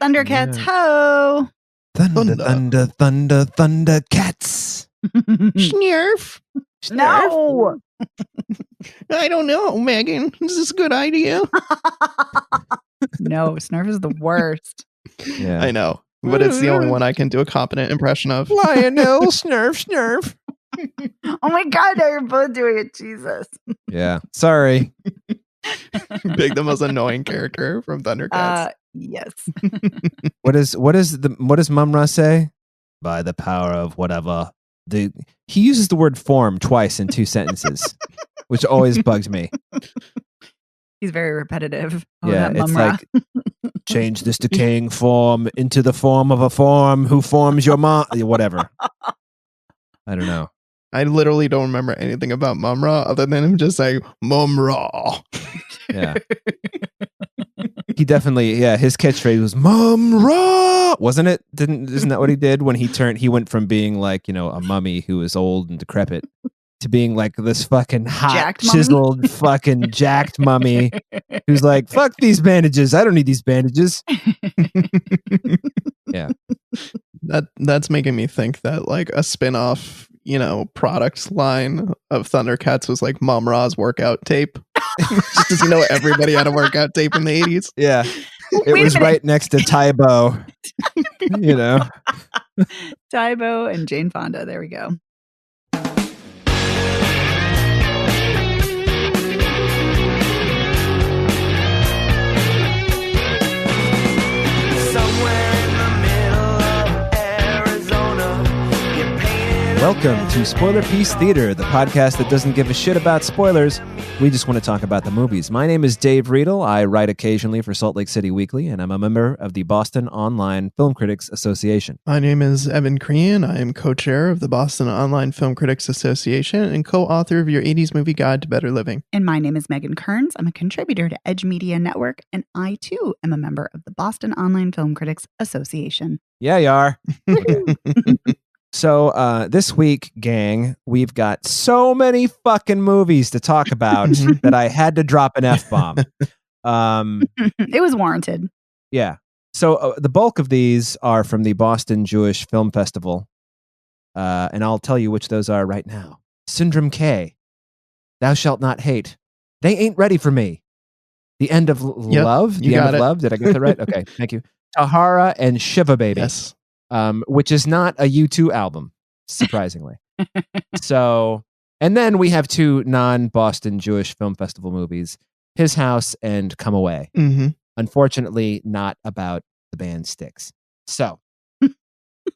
Thundercats, Yeah. ho! Thundercats. Snurf. No! I don't know, Megan. Is this a good idea? No, Snurf is the worst. Yeah. I know, but it's the only one I can do a competent impression of. Lionel, Snurf. Oh my god, now you're both doing it, Jesus. Yeah. Sorry. Pick the most annoying character from Thundercats. Yes. What does Mum-Ra say? By the power of whatever. He uses the word form twice in 2 sentences, which always bugs me. He's very repetitive. Oh, Yeah, that it's Mum-Ra. like change this decaying form into the form of a form who forms your mom. Whatever. I don't know. I literally don't remember anything about Mum-Ra other than him just saying Mum-Ra. Yeah. He definitely, his catchphrase was Mum-Ra, wasn't it? Isn't that what he did when he went from being like, a mummy who was old and decrepit to being like this fucking hot, Jacked mummy? chiseled, fucking jacked mummy who's like, fuck these bandages. I don't need these bandages. Yeah. That's making me think that like a spin-off, product line of Thundercats was like Mum-Ra's workout tape. Just because everybody had a workout tape in the 80s. Yeah. It Wait a was minute. right next to Tybo. Tybo and Jane Fonda. There we go. Welcome to Spoiler Piece Theater, the podcast that doesn't give a shit about spoilers. We just want to talk about the movies. My name is Dave Riedel. I write occasionally for Salt Lake City Weekly, and I'm a member of the Boston Online Film Critics Association. My name is Evan Crean. I am co-chair of the Boston Online Film Critics Association and co-author of your 80s movie guide to better living. And my name is Megan Kearns. I'm a contributor to Edge Media Network, and I too am a member of the Boston Online Film Critics Association. Yeah, you are. So this week, gang, we've got so many fucking movies to talk about that I had to drop an F-bomb. It was warranted. Yeah. So the bulk of these are from the Boston Jewish Film Festival. And I'll tell you which those are right now. Syndrome K. Thou Shalt Not Hate. They Ain't Ready for Me. The End of Love. You The End got of it. Love. Did I get that right? Okay. Thank you. Tahara and Shiva Baby. Yes. Which is not a U2 album, surprisingly. So, and then we have 2 non-Boston Jewish Film Festival movies, His House and Come Away. Mm-hmm. Unfortunately, not about the band Styx. So,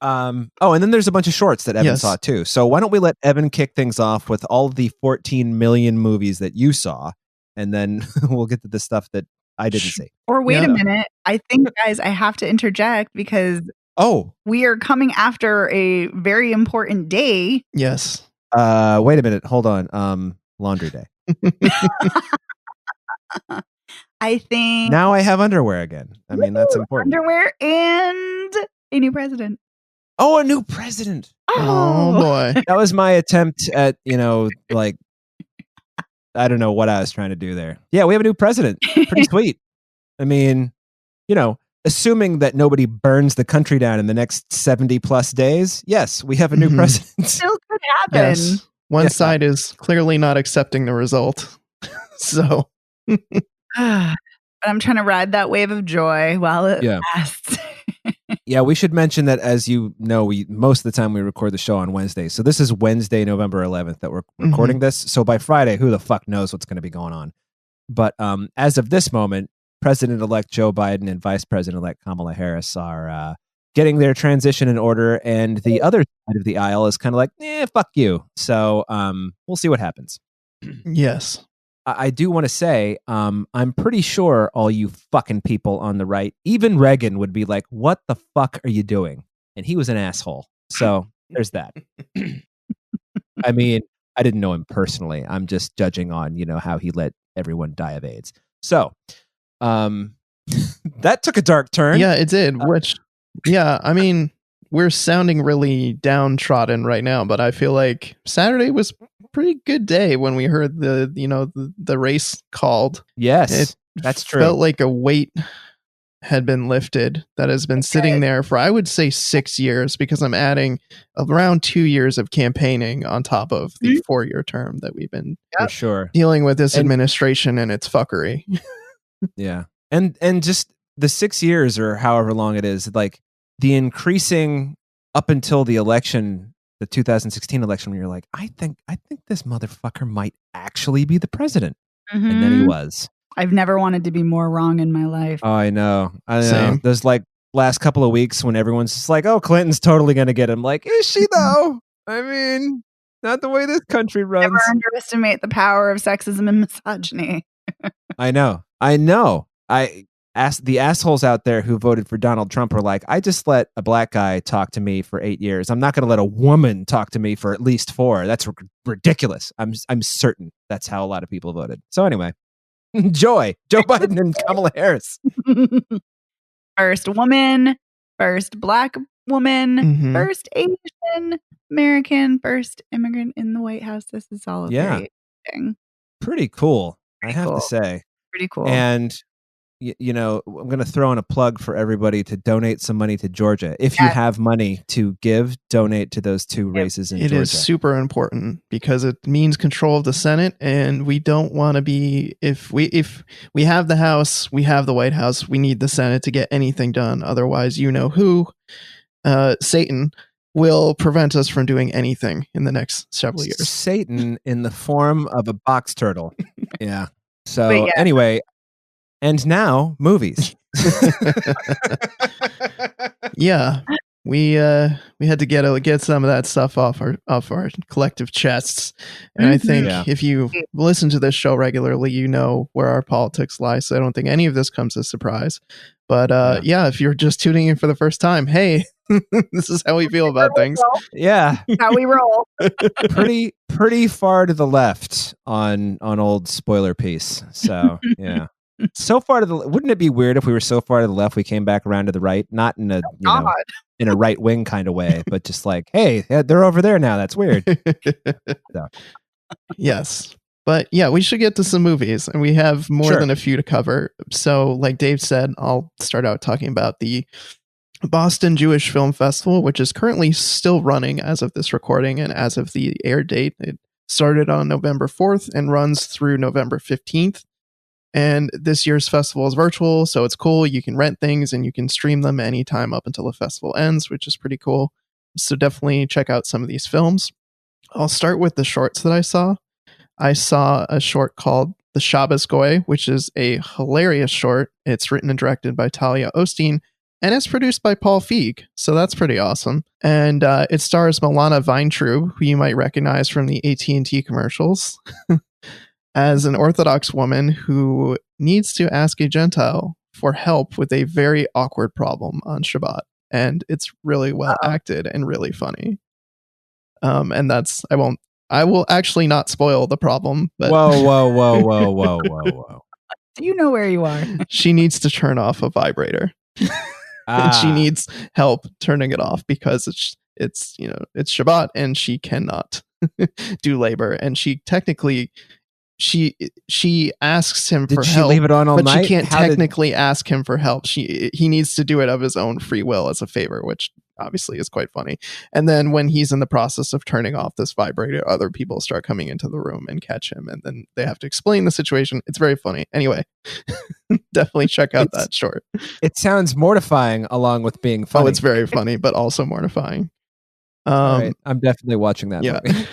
and then there's a bunch of shorts that Evan saw too. So why don't we let Evan kick things off with all of the 14 million movies that you saw, and then we'll get to the stuff that I didn't see. Or wait a minute. I think, guys, I have to interject because we are coming after a very important day. Yes. Wait a minute. Hold on. Laundry day. I think Now I have underwear again. I mean, that's important. underwear and a new president. Oh, a new president. Oh boy. That was my attempt at, like, I don't know what I was trying to do there. Yeah, we have a new president. Pretty sweet. I mean, assuming that nobody burns the country down in the next 70 plus days, yes, we have a new president. Still could happen. Yes. One side is clearly not accepting the result. So. But I'm trying to ride that wave of joy while it lasts. Yeah, we should mention that, as you know, most of the time we record the show on Wednesday. So this is Wednesday, November 11th that we're recording this. So by Friday, who the fuck knows what's going to be going on. But as of this moment, President-elect Joe Biden and Vice President-elect Kamala Harris are getting their transition in order. And the other side of the aisle is kind of like, fuck you. So we'll see what happens. Yes. I do want to say, I'm pretty sure all you fucking people on the right, even Reagan would be like, what the fuck are you doing? And he was an asshole. So there's that. I mean, I didn't know him personally. I'm just judging on, how he let everyone die of AIDS. So that took a dark turn. Yeah, it did. I mean, we're sounding really downtrodden right now, but I feel like Saturday was a pretty good day when we heard the race called. Yes, that's true. Felt like a weight had been lifted that has been sitting there for, I would say, 6 years, because I'm adding around 2 years of campaigning on top of the 4-year term that we've been for sure dealing with this administration and its fuckery. Yeah. And just the 6 years or however long it is, like the increasing up until the election, the 2016 election, where you're like, I think this motherfucker might actually be the president. And then he was. I've never wanted to be more wrong in my life. Oh, I know. There's like last couple of weeks when everyone's just like, oh, Clinton's totally going to get him. Like, is she though? I mean, not the way this country runs. Never underestimate the power of sexism and misogyny. I know. I asked the assholes out there who voted for Donald Trump are like, I just let a black guy talk to me for 8 years. I'm not going to let a woman talk to me for at least 4. That's ridiculous. I'm certain that's how a lot of people voted. So anyway, Joe Biden and Kamala Harris. First woman, first black woman, first Asian American, first immigrant in the White House. This is all a great thing. Pretty cool. I have to say. Pretty cool. And you know, I'm going to throw in a plug for everybody to donate some money to Georgia. If you have money to give, donate to those 2 races in Georgia. It is super important because it means control of the Senate, and we don't want to be, if we have the House, we have the White House, we need the Senate to get anything done. Otherwise, you know who, Satan, will prevent us from doing anything in the next several years. Satan in the form of a box turtle. Yeah. So anyway, and now movies. Yeah, we had to get some of that stuff off our collective chests, and I think if you listen to this show regularly, you know where our politics lie. So I don't think any of this comes as a surprise. But if you're just tuning in for the first time, hey, this is how we feel about things. Yeah, how we roll. pretty far to the left on old spoiler piece. So yeah. So far to the, wouldn't it be weird if we were so far to the left we came back around to the right, not in a in a right wing kind of way, but just like, hey, they're over there now. That's weird. So. Yes, but yeah, we should get to some movies, and we have more than a few to cover. So, like Dave said, I'll start out talking about the Boston Jewish Film Festival, which is currently still running as of this recording and as of the air date. It started on November 4th and runs through November 15th. And this year's festival is virtual, so it's cool. You can rent things and you can stream them anytime up until the festival ends, which is pretty cool. So definitely check out some of these films. I'll start with the shorts that I saw. I saw a short called The Shabbos Goy, which is a hilarious short. It's written and directed by Talia Osteen, and it's produced by Paul Feig, so that's pretty awesome. And it stars Milana Weintraub, who you might recognize from the AT&T commercials, as an Orthodox woman who needs to ask a Gentile for help with a very awkward problem on Shabbat. And it's really well acted and really funny. And that's, I will actually not spoil the problem, but whoa. Do you know where you are? She needs to turn off a vibrator. And she needs help turning it off because it's Shabbat and she cannot do labor. And she technically, she asks him for help. Did she leave it on all night? But she can't technically ask him for help. He needs to do it of his own free will as a favor, which obviously is quite funny. And then when he's in the process of turning off this vibrator, other people start coming into the room and catch him, and then they have to explain the situation. It's very funny. Anyway, definitely check out that short. It sounds mortifying along with being funny. Oh, it's very funny, but also mortifying. All right. I'm definitely watching that movie.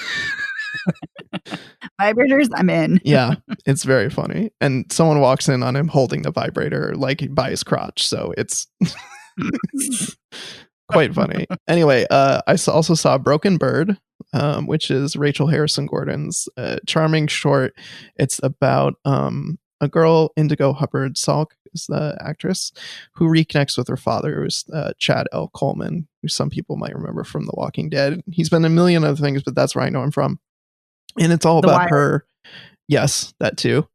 Vibrators, I'm in. Yeah, it's very funny. And someone walks in on him holding the vibrator like by his crotch, so it's quite funny. Anyway, I also saw Broken Bird, which is Rachel Harrison Gordon's charming short. It's about a girl, Indigo Hubbard Salk is the actress, who reconnects with her father, who's Chad L. Coleman, who some people might remember from The Walking Dead. He's been in a million other things, but that's where I know him from. And it's all about her. Yes, that too.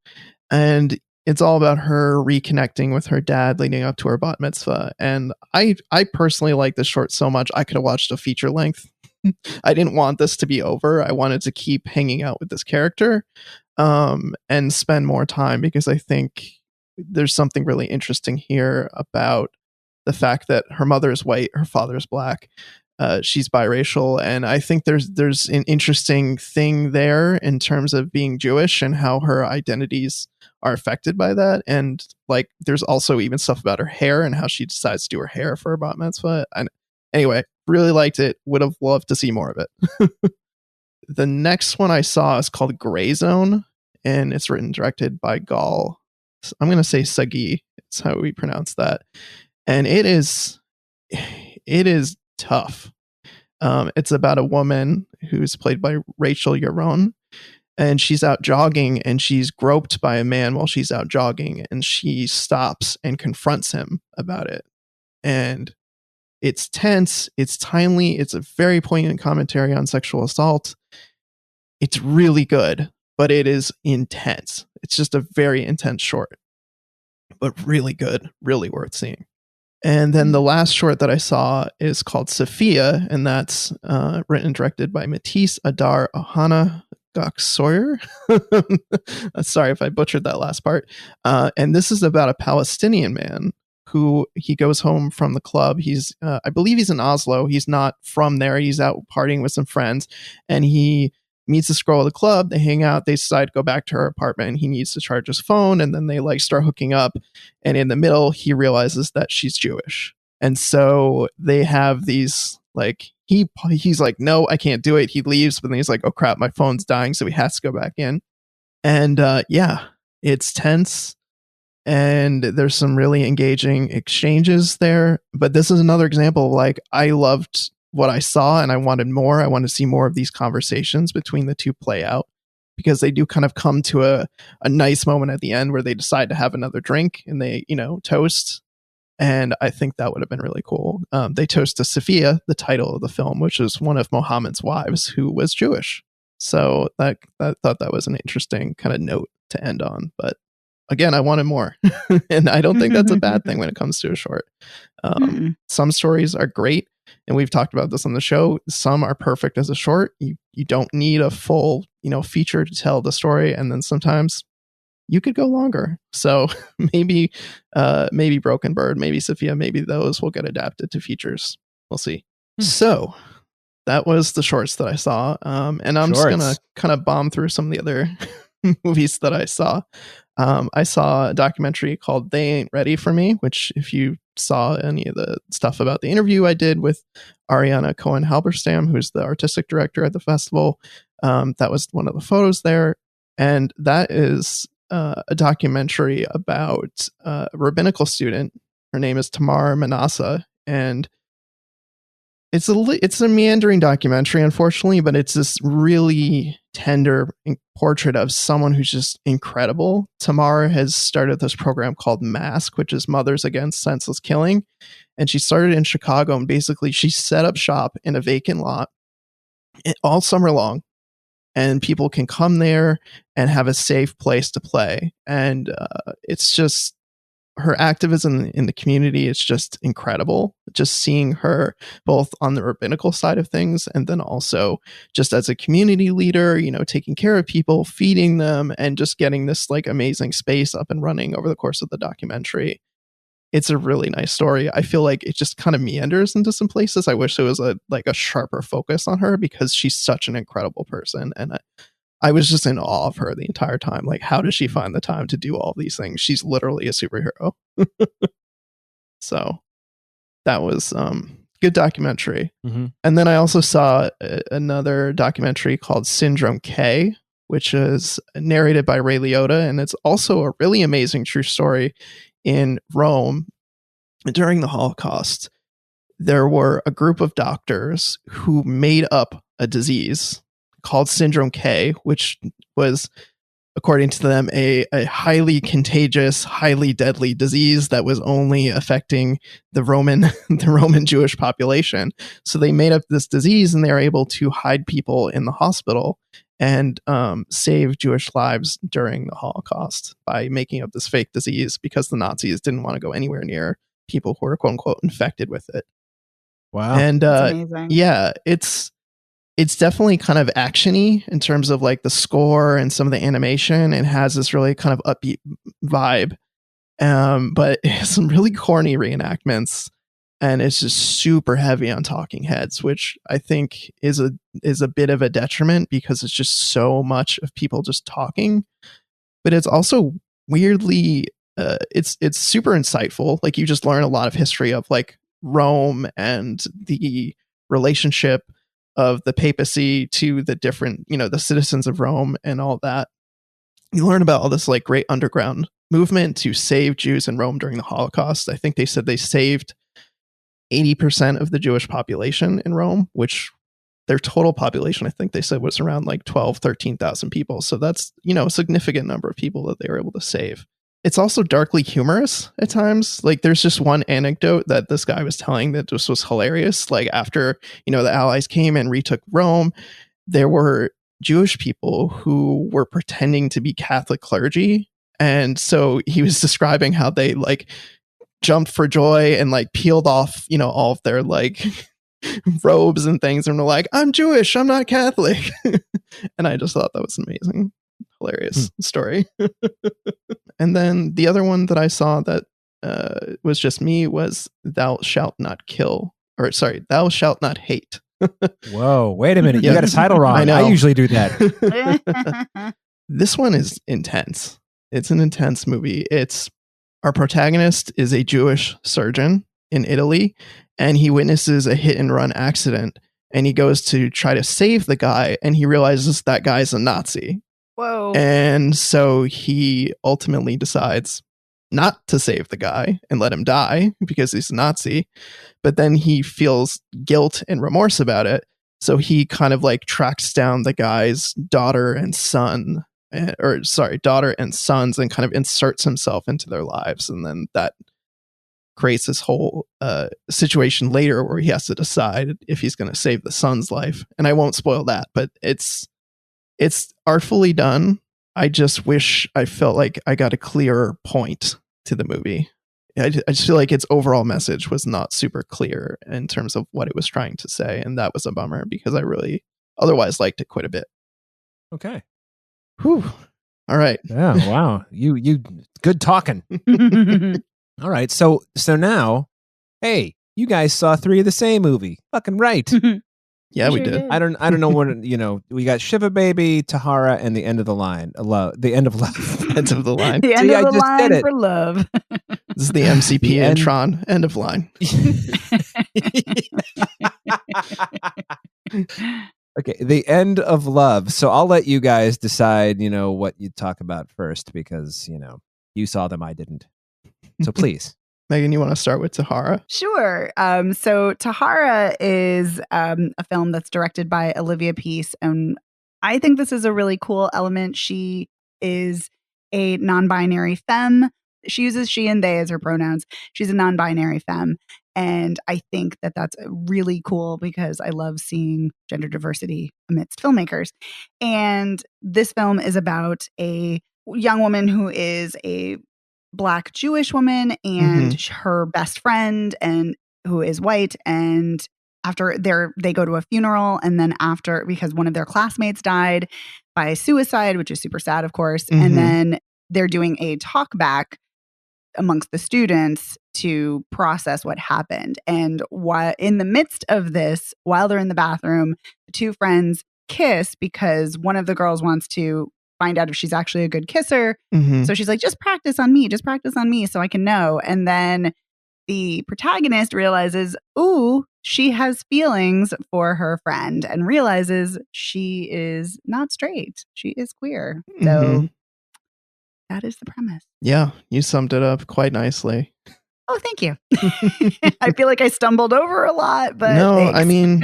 And it's all about her reconnecting with her dad leading up to her bat mitzvah. And I personally like this short so much, I could have watched a feature length. I didn't want this to be over. I wanted to keep hanging out with this character and spend more time, because I think there's something really interesting here about the fact that her mother is white, her father's black. She's biracial, and I think there's an interesting thing there in terms of being Jewish and how her identities are affected by that. And like, there's also even stuff about her hair and how she decides to do her hair for her bat mitzvah. And anyway, really liked it. Would have loved to see more of it. The next one I saw is called Gray Zone, and it's written and directed by Gal. I'm going to say Sagi. It's how we pronounce that. And it is tough. It's about a woman who's played by Rachel Yaron, and she's out jogging and she's groped by a man while she's out jogging, and she stops and confronts him about it. And it's tense, it's timely, it's a very poignant commentary on sexual assault. It's really good, but it is intense. It's just a very intense short, but really good, really worth seeing. And then the last short that I saw is called Sophia, and that's written and directed by Matisse Adar Ohana Gok-Sawyer. Sorry if I butchered that last part. And this is about a Palestinian man who he goes home from the club. He's, I believe he's in Oslo. He's not from there. He's out partying with some friends, and he meets this girl at the club. They hang out. They decide to go back to her apartment, and he needs to charge his phone. And then they like start hooking up. And in the middle, he realizes that she's Jewish. And so they have these like, he's like, no, I can't do it. He leaves, but then he's like, oh crap, my phone's dying. So he has to go back in. And yeah, it's tense. And there's some really engaging exchanges there. But this is another example of like, I loved what I saw and I wanted more. I want to see more of these conversations between the two play out, because they do kind of come to a nice moment at the end where they decide to have another drink and they, toast. And I think that would have been really cool. They toast to Sophia, the title of the film, which is one of Muhammad's wives who was Jewish. So I thought that was an interesting kind of note to end on. But again, I wanted more. And I don't think that's a bad thing when it comes to a short. Some stories are great. And we've talked about this on the show. Some are perfect as a short. You don't need a full, feature to tell the story. And then sometimes you could go longer. So maybe Broken Bird, maybe Sophia, maybe those will get adapted to features. We'll see. So that was the shorts that I saw. And I'm just going to kind of bomb through some of the other movies that I saw. I saw a documentary called They Ain't Ready for Me, which if you saw any of the stuff about the interview I did with Ariana Cohen-Halberstam, who's the artistic director at the festival, that was one of the photos there. And that is a documentary about a rabbinical student. Her name is Tamar Manasseh, and it's a meandering documentary, unfortunately, but it's this really tender portrait of someone who's just incredible. Tamar has started this program called MASK, which is Mothers Against Senseless Killing. And she started in Chicago, and basically she set up shop in a vacant lot all summer long. And people can come there and have a safe place to play. And it's just, her activism in the community is just incredible. Just seeing her both on the rabbinical side of things and then also just as a community leader, taking care of people, feeding them, and just getting this like amazing space up and running over the course of the documentary. It's a really nice story. I feel like it just kind of meanders into some places. I wish there was a sharper focus on her, because she's such an incredible person. And I was just in awe of her the entire time. Like, how does she find the time to do all these things? She's literally a superhero. So that was good documentary. Mm-hmm. And then I also saw another documentary called Syndrome K, which is narrated by Ray Liotta. And it's also a really amazing true story. In Rome, during the Holocaust, there were a group of doctors who made up a disease called Syndrome K, which was, according to them, a highly contagious, highly deadly disease that was only affecting the Roman Jewish population. So they made up this disease, and they were able to hide people in the hospital and save Jewish lives during the Holocaust by making up this fake disease, because the Nazis didn't want to go anywhere near people who were quote unquote infected with it. Wow. And yeah, it's definitely kind of actiony in terms of like the score and some of the animation. It has this really kind of upbeat vibe. But it has some really corny reenactments, and it's just super heavy on talking heads, which I think is a bit of a detriment because it's just so much of people just talking. But it's also weirdly, it's super insightful. Like, you just learn a lot of history of like Rome and the relationship of the papacy to the different, the citizens of Rome and all that. You learn about all this like great underground movement to save Jews in Rome during the Holocaust. I think they said they saved 80% of the Jewish population in Rome, which their total population, I think they said, was around like 13,000 people. So that's, a significant number of people that they were able to save. It's also darkly humorous at times. Like, there's just one anecdote that this guy was telling that just was hilarious. Like, after, the Allies came and retook Rome, there were Jewish people who were pretending to be Catholic clergy. And so he was describing how they like jumped for joy and like peeled off, all of their like robes and things. And were like, I'm Jewish, I'm not Catholic. And I just thought that was amazing. Hilarious story. And then the other one that I saw that was just me was Thou Shalt Not Kill, or sorry, Thou Shalt Not Hate. Whoa, wait a minute. You got a title wrong. I know. I usually do that. This one is intense. It's an intense movie. Our protagonist is a Jewish surgeon in Italy, and he witnesses a hit and run accident, and he goes to try to save the guy, and he realizes that guy's a Nazi. Whoa. And so he ultimately decides not to save the guy and let him die because he's a Nazi. But then he feels guilt and remorse about it. So he kind of like tracks down the guy's daughter and sons, and kind of inserts himself into their lives. And then that creates this whole situation later where he has to decide if he's going to save the son's life. And I won't spoil that, but it's artfully done. I just wish I felt like I got a clearer point to the movie. I just feel like its overall message was not super clear in terms of what it was trying to say. And that was a bummer because I really otherwise liked it quite a bit. Okay. Whew. All right. Yeah. Wow. You good talking. All right. So now, hey, you guys saw 3 of the same movie. Fucking right. Yeah, we did. I don't know what, we got Shiva Baby, Tahara, and The End of the Line. The End of Love. End of the line. The end of the line for love. This is the MCP and Tron. End of line. Okay, The End of Love. So I'll let you guys decide, what you talk about first because, you saw them, I didn't. So please. Megan, you want to start with Tahara? Sure. So Tahara is a film that's directed by Olivia Peace, and I think this is a really cool element. She is a non-binary femme. She uses she and they as her pronouns. She's a non-binary femme, and I think that that's really cool because I love seeing gender diversity amidst filmmakers. And this film is about a young woman who is a Black Jewish woman and her best friend, and who is white, and after they go to a funeral, and then after, because one of their classmates died by suicide, which is super sad, of course, and then they're doing a talk back amongst the students to process what happened. And while in the midst of this, while they're in the bathroom, the 2 friends kiss because one of the girls wants to find out if she's actually a good kisser. So she's like, just practice on me so I can know. And then the protagonist realizes, ooh, she has feelings for her friend, and realizes she is not straight. She is queer. So that is the premise. Yeah, you summed it up quite nicely. Oh, thank you. I feel like I stumbled over a lot, but no, thanks. I mean,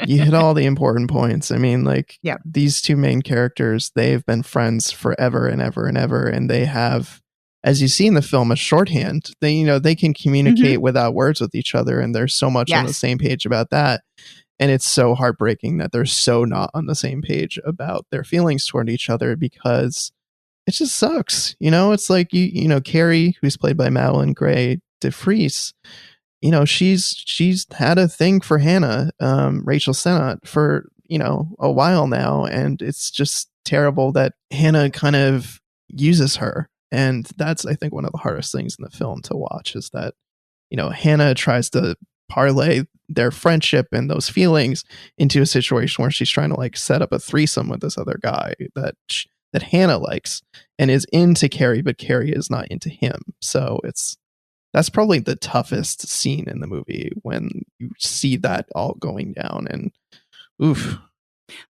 you hit all the important points. I mean, like, these 2 main characters, they've been friends forever and ever and ever, and they have, as you see in the film, a shorthand. They can communicate without words with each other, and they're so much on the same page about that. And it's so heartbreaking that they're so not on the same page about their feelings toward each other, because it just sucks. It's like, Carrie, who's played by Madeline Gray DeFries, she's had a thing for Hannah, Rachel Sennott, for, a while now. And it's just terrible that Hannah kind of uses her And that's, I think, one of the hardest things in the film to watch is that, Hannah tries to parlay their friendship and those feelings into a situation where she's trying to like set up a threesome with this other guy that Hannah likes and is into Carrie, but Carrie is not into him. So that's probably the toughest scene in the movie when you see that all going down, and oof.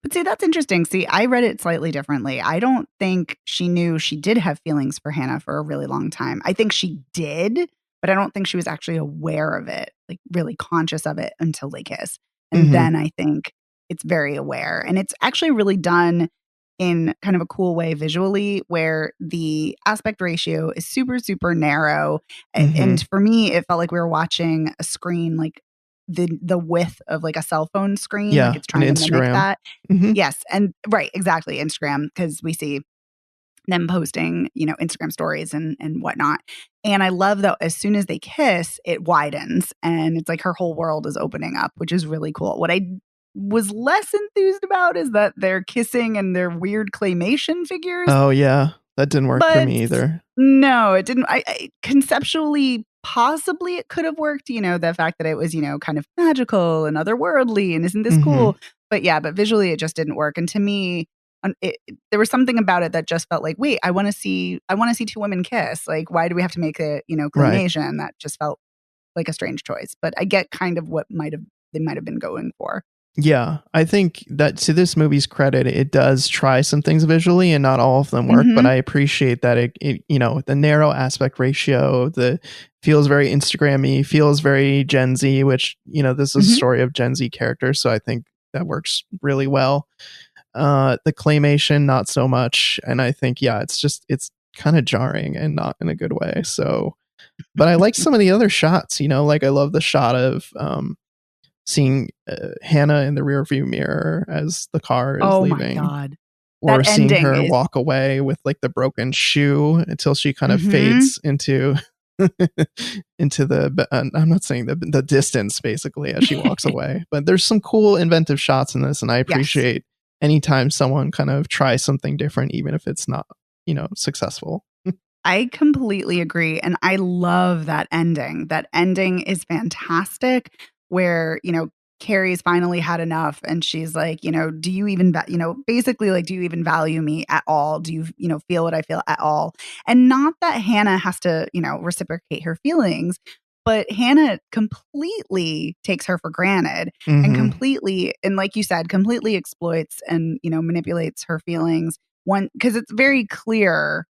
But see, that's interesting. See, I read it slightly differently. I don't think she knew she did have feelings for Hannah for a really long time. I think she did, but I don't think she was actually aware of it, like really conscious of it until they kiss. And then I think it's very aware. And it's actually really done in kind of a cool way visually, where the aspect ratio is super, super narrow. And for me, it felt like we were watching a screen like the width of like a cell phone screen. Yeah, like it's trying to mimic that. Mhm. Yes. And right, exactly. Instagram, because we see them posting, Instagram stories and whatnot. And I love that as soon as they kiss, it widens and it's like her whole world is opening up, which is really cool. What I was less enthused about is that they're kissing and they're weird claymation figures. Oh yeah, that didn't work for me either. No, it didn't. I conceptually, possibly it could have worked, the fact that it was, kind of magical and otherworldly and isn't this cool? But yeah, but visually it just didn't work. And to me, there was something about it that just felt like, wait, I want to see two women kiss. Like, why do we have to make it, claymation? Right. That just felt like a strange choice. But I get kind of what they might have been going for. Yeah, I think that to this movie's credit, it does try some things visually and not all of them work, but I appreciate that it the narrow aspect ratio, the feels very Instagram-y, feels very Gen Z, which, this is a story of Gen Z characters. So I think that works really well. The claymation, not so much. And I think, it's kind of jarring and not in a good way. So, but I like some of the other shots, like I love the shot of, seeing Hannah in the rearview mirror as the car is leaving. Oh my God. Or seeing her walk away with like the broken shoe until she kind of fades into the I'm not saying the distance basically as she walks away. But there's some cool inventive shots in this, and I appreciate anytime someone kind of tries something different, even if it's not, successful. I completely agree. And I love that ending. That ending is fantastic, where, Carrie's finally had enough and she's like, do you even, basically like, do you even value me at all? Do you, feel what I feel at all? And not that Hannah has to, reciprocate her feelings, but Hannah completely takes her for granted and completely, and like you said, completely exploits and, manipulates her feelings. Because it's very clear,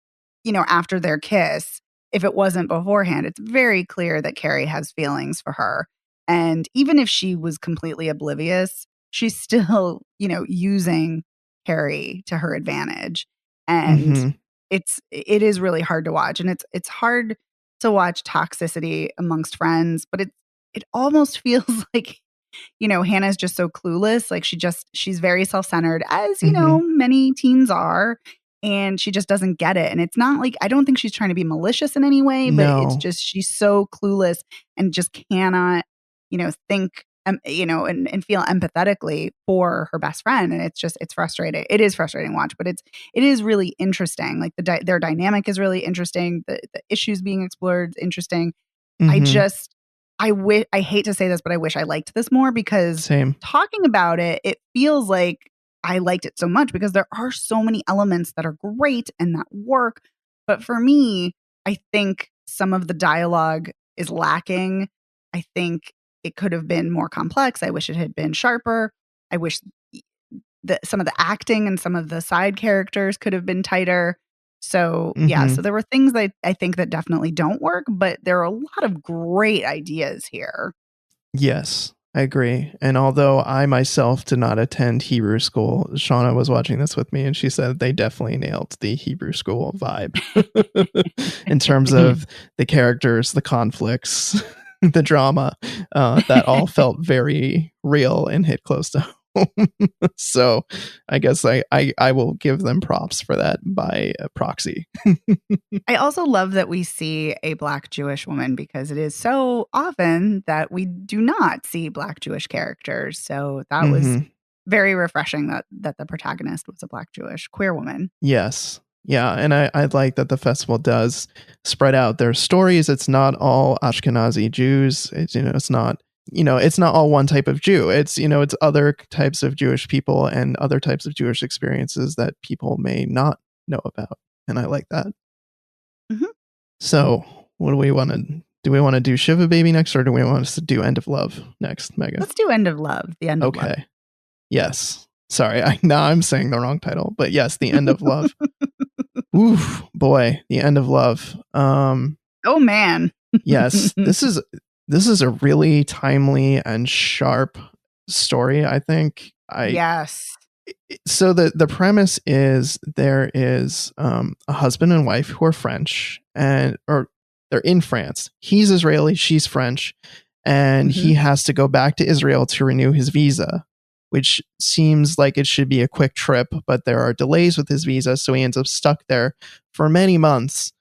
after their kiss, if it wasn't beforehand, it's very clear that Carrie has feelings for her. And even if she was completely oblivious, she's still, using Carrie to her advantage. And it is really hard to watch. And it's hard to watch toxicity amongst friends, but it almost feels like, Hannah's just so clueless. Like she's very self-centered, as, many teens are. And she just doesn't get it. And it's not like, I don't think she's trying to be malicious in any way, but it's just, she's so clueless and just cannot, think, and feel empathetically for her best friend. And it's frustrating. It is frustrating to watch, but it is really interesting. Like their dynamic is really interesting. The issues being explored is interesting. I hate to say this, but I wish I liked this more, because talking about it feels like I liked it so much because there are so many elements that are great and that work. But for me, I think some of the dialogue is lacking. I think it could have been more complex. I wish it had been sharper. I wish that some of the acting and some of the side characters could have been tighter. So so there were things that I think that definitely don't work, but there are a lot of great ideas here. Yes, I agree. And although I myself did not attend Hebrew school, Shauna was watching this with me and she said they definitely nailed the Hebrew school vibe in terms of the characters, the conflicts, the drama, that all felt very real and hit close to home. So I guess I will give them props for that by proxy. I also love that we see a Black Jewish woman, because it is so often that we do not see Black Jewish characters. So that was very refreshing that the protagonist was a Black Jewish queer woman. Yes. Yeah, and I like that the festival does spread out their stories. It's not all Ashkenazi Jews. It's not all one type of Jew. It's other types of Jewish people and other types of Jewish experiences that people may not know about. And I like that. Mm-hmm. So what do we want to do? We want to do Shiva Baby next, or do we want to do End of Love next, Megan? Let's do End of Love. The End of Love. Okay. Yes. Sorry, now I'm saying the wrong title, but yes, The End of Love. Oof, boy, The End of Love. Oh man. Yes, this is a really timely and sharp story, I think. Yes. So the premise is there is a husband and wife who are French or they're in France. He's Israeli, she's French, and he has to go back to Israel to renew his visa, which seems like it should be a quick trip, but there are delays with his visa, so he ends up stuck there for many months.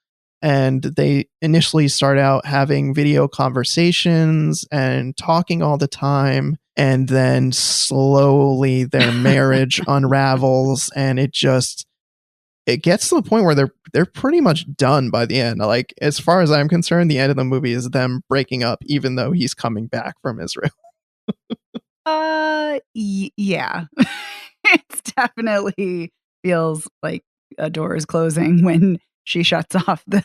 And they initially start out having video conversations and talking all the time, and then slowly their marriage unravels, and it gets to the point where they're pretty much done by the end. Like, as far as I'm concerned, the end of the movie is them breaking up, even though he's coming back from Israel. Yeah. It's definitely feels like a door is closing when she shuts off the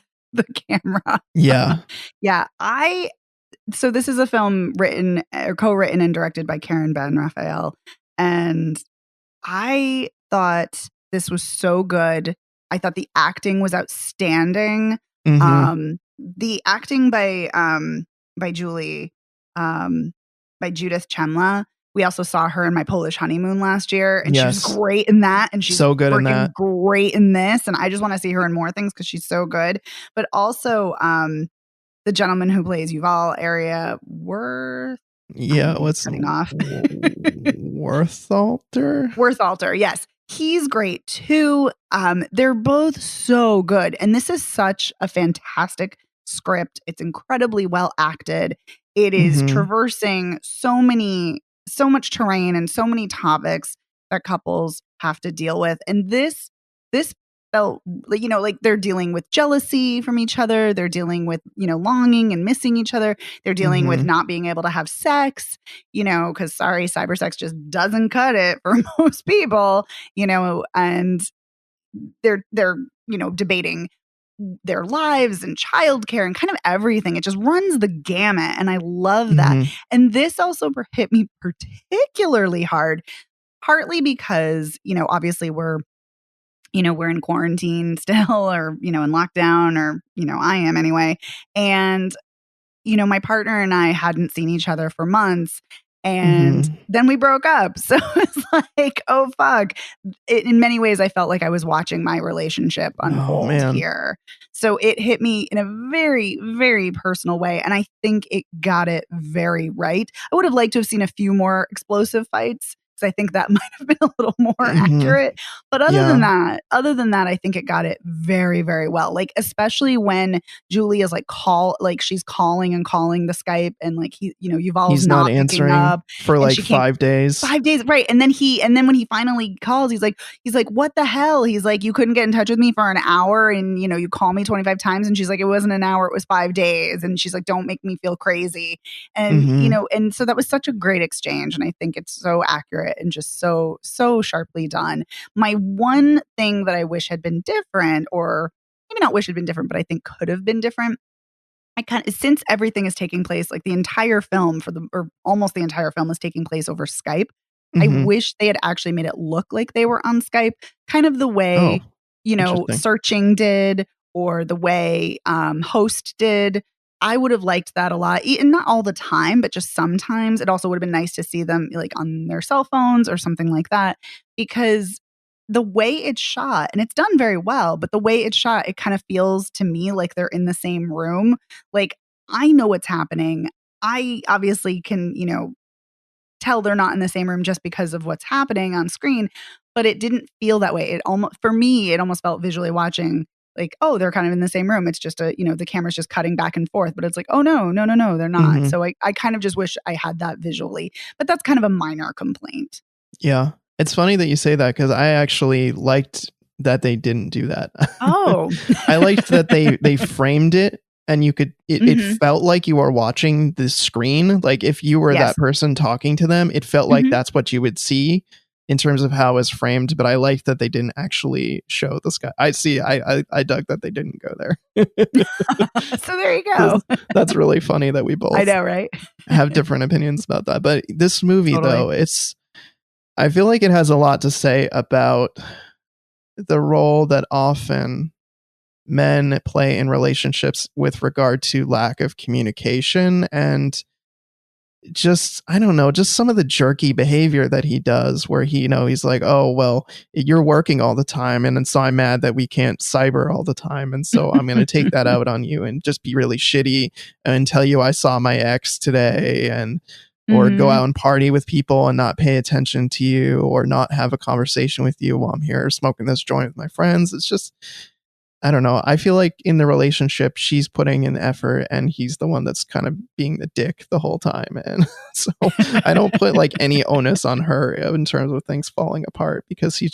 camera. Yeah. Yeah. So this is a film written or co-written and directed by Karen Ben Raphael. And I thought this was so good. I thought the acting was outstanding. The acting by Julie, by Judith Chemla. We also saw her in My Polish Honeymoon last year, and she was great in that. And she's so good in that. Great in this. And I just want to see her in more things because she's so good. But also, the gentleman who plays Yuval Area Worth. Yeah, what's cutting off? Worthalter. Yes, he's great too. They're both so good, and this is such a fantastic script. It's incredibly well acted. It is traversing so much terrain and so many topics that couples have to deal with. And this felt like they're dealing with jealousy from each other. They're dealing with, longing and missing each other. They're dealing with not being able to have sex, because cyber sex just doesn't cut it for most people, and they're debating their lives and childcare and kind of everything. It just runs the gamut. And I love that. And this also hit me particularly hard, partly because, obviously we're in quarantine still, or, in lockdown, or, I am anyway. And, my partner and I hadn't seen each other for months. And then we broke up. So it's like, oh, fuck. In many ways, I felt like I was watching my relationship unfold here. So it hit me in a very, very personal way. And I think it got it very right. I would have liked to have seen a few more explosive fights, because I think that might have been a little more accurate. But other than that, I think it got it very, very well. Like, especially when Julie is she's calling and calling the Skype, and Yuval's he's not answering up for like 5 days. 5 days, right? And then when he finally calls, he's like, what the hell? He's like, you couldn't get in touch with me for an hour, and you call me 25 times, and she's like, it wasn't an hour, it was 5 days, and she's like, don't make me feel crazy, and and so that was such a great exchange, and I think it's so accurate and just so sharply done. My one thing that I wish had been different, or maybe not wish had been different, but I think could have been different, since everything is taking place, like the entire film or almost the entire film is taking place over Skype. I wish they had actually made it look like they were on Skype, kind of the way Searching did, or the way Host did. I would have liked that a lot, and not all the time, but just sometimes. It also would have been nice to see them like on their cell phones or something like that, because the way it's shot, and it's done very well, but the way it's shot, it kind of feels to me like they're in the same room. Like, I know what's happening. I obviously can, tell they're not in the same room just because of what's happening on screen, but it didn't feel that way. It almost felt visually watching like, oh, they're kind of in the same room. It's just the camera's just cutting back and forth, but it's like, oh, no, they're not. So I kind of just wish I had that visually, but that's kind of a minor complaint. Yeah. It's funny that you say that, because I actually liked that they didn't do that. Oh. I liked that they framed it, and you could it felt like you were watching the screen. Like if you were that person talking to them, it felt like that's what you would see in terms of how it was framed. But I liked that they didn't actually show the sky. I dug that they didn't go there. So there you go. That's really funny that we both, I know, right? have different opinions about that. But this movie, though, I feel like it has a lot to say about the role that often men play in relationships with regard to lack of communication, and just, I don't know, just some of the jerky behavior that he does, where he's like, oh, well, you're working all the time, and so I'm mad that we can't cyber all the time, and so I'm going to take that out on you and just be really shitty and tell you I saw my ex today, and or go out and party with people and not pay attention to you, or not have a conversation with you while I'm here smoking this joint with my friends. It's just, I don't know. I feel like in the relationship, she's putting in effort and he's the one that's kind of being the dick the whole time. And so I don't put like any onus on her in terms of things falling apart, because he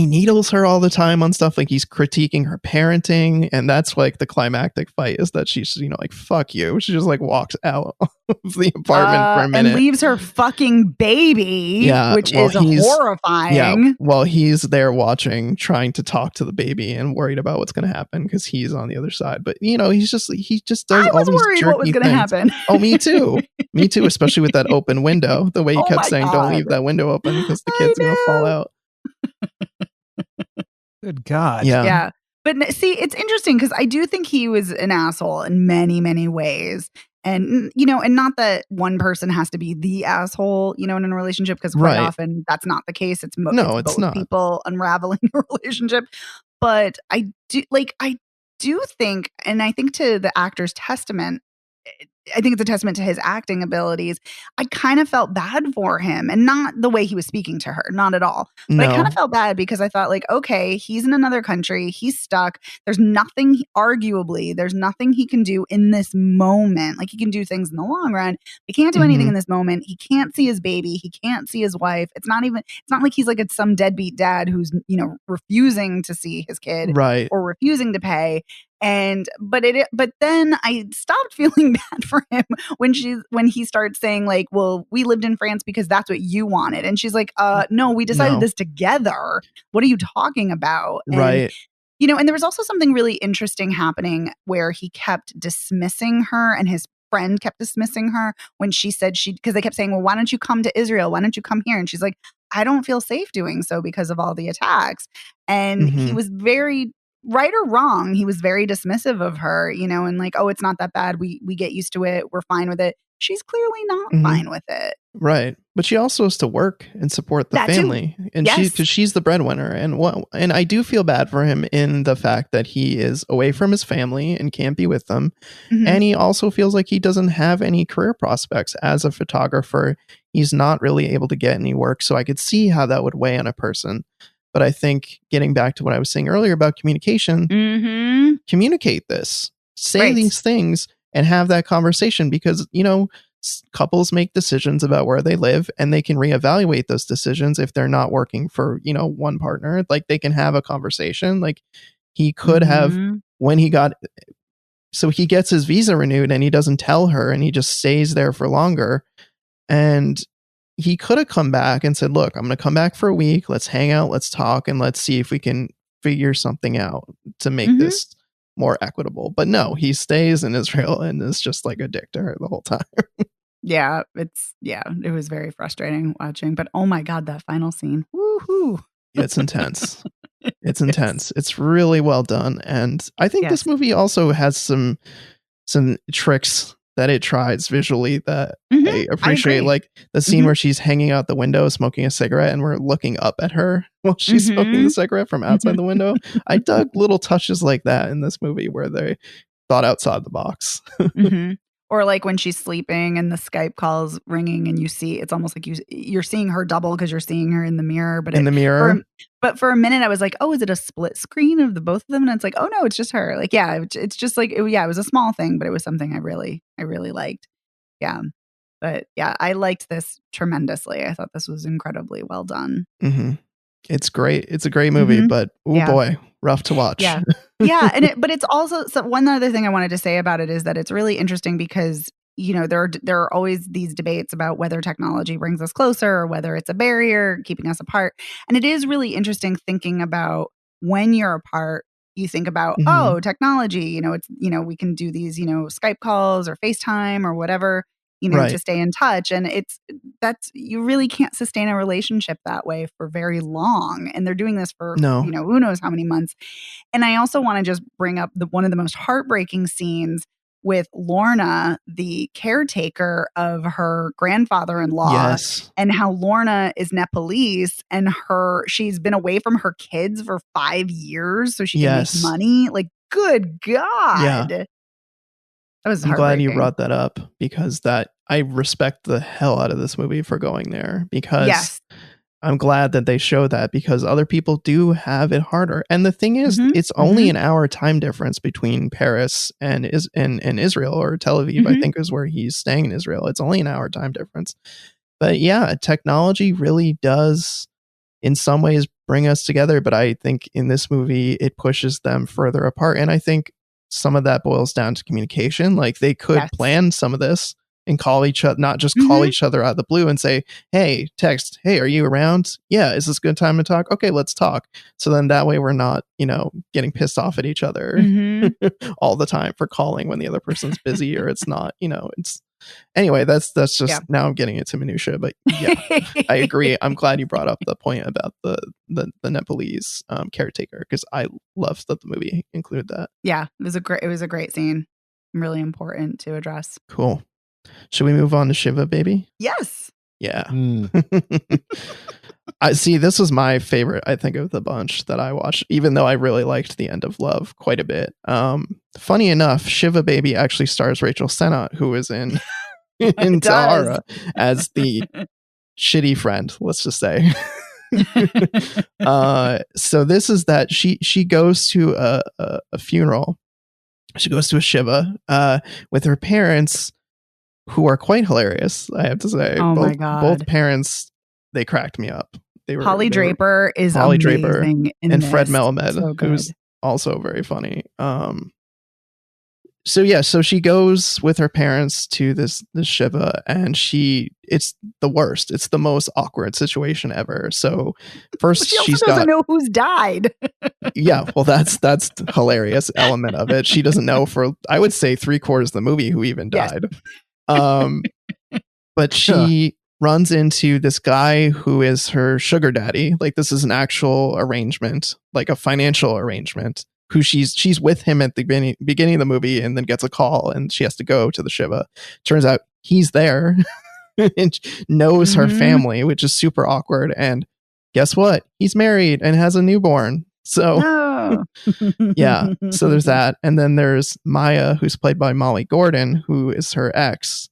needles her all the time on stuff. Like he's critiquing her parenting, and that's like the climactic fight, is that she's like, fuck you. She just like walks out of the apartment for a minute and leaves her fucking baby, which is horrifying. Yeah, while he's there watching, trying to talk to the baby and worried about what's going to happen because he's on the other side. But he just does all these jerky things. I was worried what was going to happen. Oh, me too. Me too, especially with that open window. The way he kept saying, don't leave that window open because the kid's going to fall out. Good God. Yeah. But see, it's interesting because I do think he was an asshole in many, many ways. And, and not that one person has to be the asshole, in a relationship, because quite often that's not the case. It's both not. People unraveling a relationship. But I do think, and I think to the actor's testament, I think it's a testament to his acting abilities. I kind of felt bad for him, and not the way he was speaking to her, not at all. But I kind of felt bad because I thought like, okay, he's in another country. He's stuck. There's nothing he can do in this moment. Like he can do things in the long run. He can't do anything in this moment. He can't see his baby. He can't see his wife. It's not like he's like some deadbeat dad who's, refusing to see his kid or refusing to pay. But then I stopped feeling bad for him when he starts saying like, well, we lived in France because that's what you wanted. And she's like, no, we decided this together. What are you talking about? And, and there was also something really interesting happening where he kept dismissing her, and his friend kept dismissing her when she said because they kept saying, well, why don't you come to Israel? Why don't you come here? And she's like, I don't feel safe doing so because of all the attacks. And he was very, right or wrong, he was very dismissive of her, and like, oh, it's not that bad. We get used to it. We're fine with it. She's clearly not fine with it. Right. But she also has to work and support the family. Too. And because she's the breadwinner. And I do feel bad for him in the fact that he is away from his family and can't be with them. And he also feels like he doesn't have any career prospects as a photographer. He's not really able to get any work. So I could see how that would weigh on a person. But I think getting back to what I was saying earlier about communication, communicate this, say these things and have that conversation, because, couples make decisions about where they live, and they can reevaluate those decisions if they're not working for, one partner. Like they can have a conversation. Like he could have, when he gets his visa renewed and he doesn't tell her and he just stays there for longer. And he could have come back and said, look, I'm going to come back for a week. Let's hang out. Let's talk. And let's see if we can figure something out to make this more equitable. But no, he stays in Israel and is just like a dick to her the whole time. It was very frustrating watching. But oh my God, that final scene. Woohoo. It's intense. It's intense. It's really well done. And I think this movie also has some tricks that it tries visually that I appreciate. Like the scene where she's hanging out the window smoking a cigarette and we're looking up at her while she's smoking the cigarette from outside the window. I dug little touches like that in this movie where they thought outside the box. Or like when she's sleeping and the Skype call's ringing and you see, it's almost like you're seeing her double because you're seeing her in the mirror. But but for a minute I was like, oh, is it a split screen of the both of them? And it's like, oh no, it's just her. Like, yeah, it's just like, it was a small thing, but it was something I really liked. Yeah. But yeah, I liked this tremendously. I thought this was incredibly well done. It's great. It's a great movie, but boy, rough to watch. Yeah. Yeah. But it's also, so one other thing I wanted to say about it is that it's really interesting because, you know, there are always these debates about whether technology brings us closer or whether it's a barrier keeping us apart. And it is really interesting thinking about when you're apart, you think about, oh, technology, you know, it's, you know, we can do these, you know, Skype calls or FaceTime or whatever, you know, to stay in touch. And you really can't sustain a relationship that way for very long. And they're doing this for, you know, who knows how many months. And I also want to just bring up one of the most heartbreaking scenes with Lorna, the caretaker of her grandfather-in-law, and how Lorna is Nepalese and she's been away from her kids for 5 years so she can make money. Like, good God. Yeah. I'm glad you brought that up because I respect the hell out of this movie for going there, because I'm glad that they show that, because other people do have it harder. And the thing is, it's only an hour time difference between Paris and Israel, or Tel Aviv, I think is where he's staying in Israel. It's only an hour time difference. But yeah, technology really does in some ways bring us together. But I think in this movie, it pushes them further apart. And I think some of that boils down to communication. Like, they could plan some of this and call each other, not just call each other out of the blue and say, hey, text, hey, are you around? Yeah. Is this a good time to talk? Okay, let's talk. So then that way we're not, you know, getting pissed off at each other all the time for calling when the other person's busy or it's not, you know, anyway, that's just now I'm getting into minutia, but yeah, I agree. I'm glad you brought up the point about the Nepalese caretaker, because I loved that the movie included that. Yeah, it was a great scene. Really important to address. Cool. Should we move on to Shiva Baby? Yes. Yeah. I see. This was my favorite, I think, of the bunch that I watched, even though I really liked The End of Love quite a bit. Funny enough, Shiva Baby actually stars Rachel Sennott, who is in Tahara as the shitty friend, let's just say. So this is that she goes to a funeral. She goes to a Shiva with her parents, who are quite hilarious, I have to say. Oh my God. Both parents, they cracked me up. Holly Draper is amazing in and this. Fred Melamed, who's also very funny. So she goes with her parents to this Shiva, and it's the worst. It's the most awkward situation ever. So first she doesn't know who's died. Yeah, well, that's hilarious element of it. She doesn't know for, I would say, 3/4 of the movie who even died. But she runs into this guy who is her sugar daddy. Like, this is an actual arrangement, like a financial arrangement, who she's with him at the beginning of the movie, and then gets a call and she has to go to the Shiva. Turns out he's there and knows her family, which is super awkward. And guess what? He's married and has a newborn. So yeah, so there's that. And then there's Maya, who's played by Molly Gordon, who is her ex.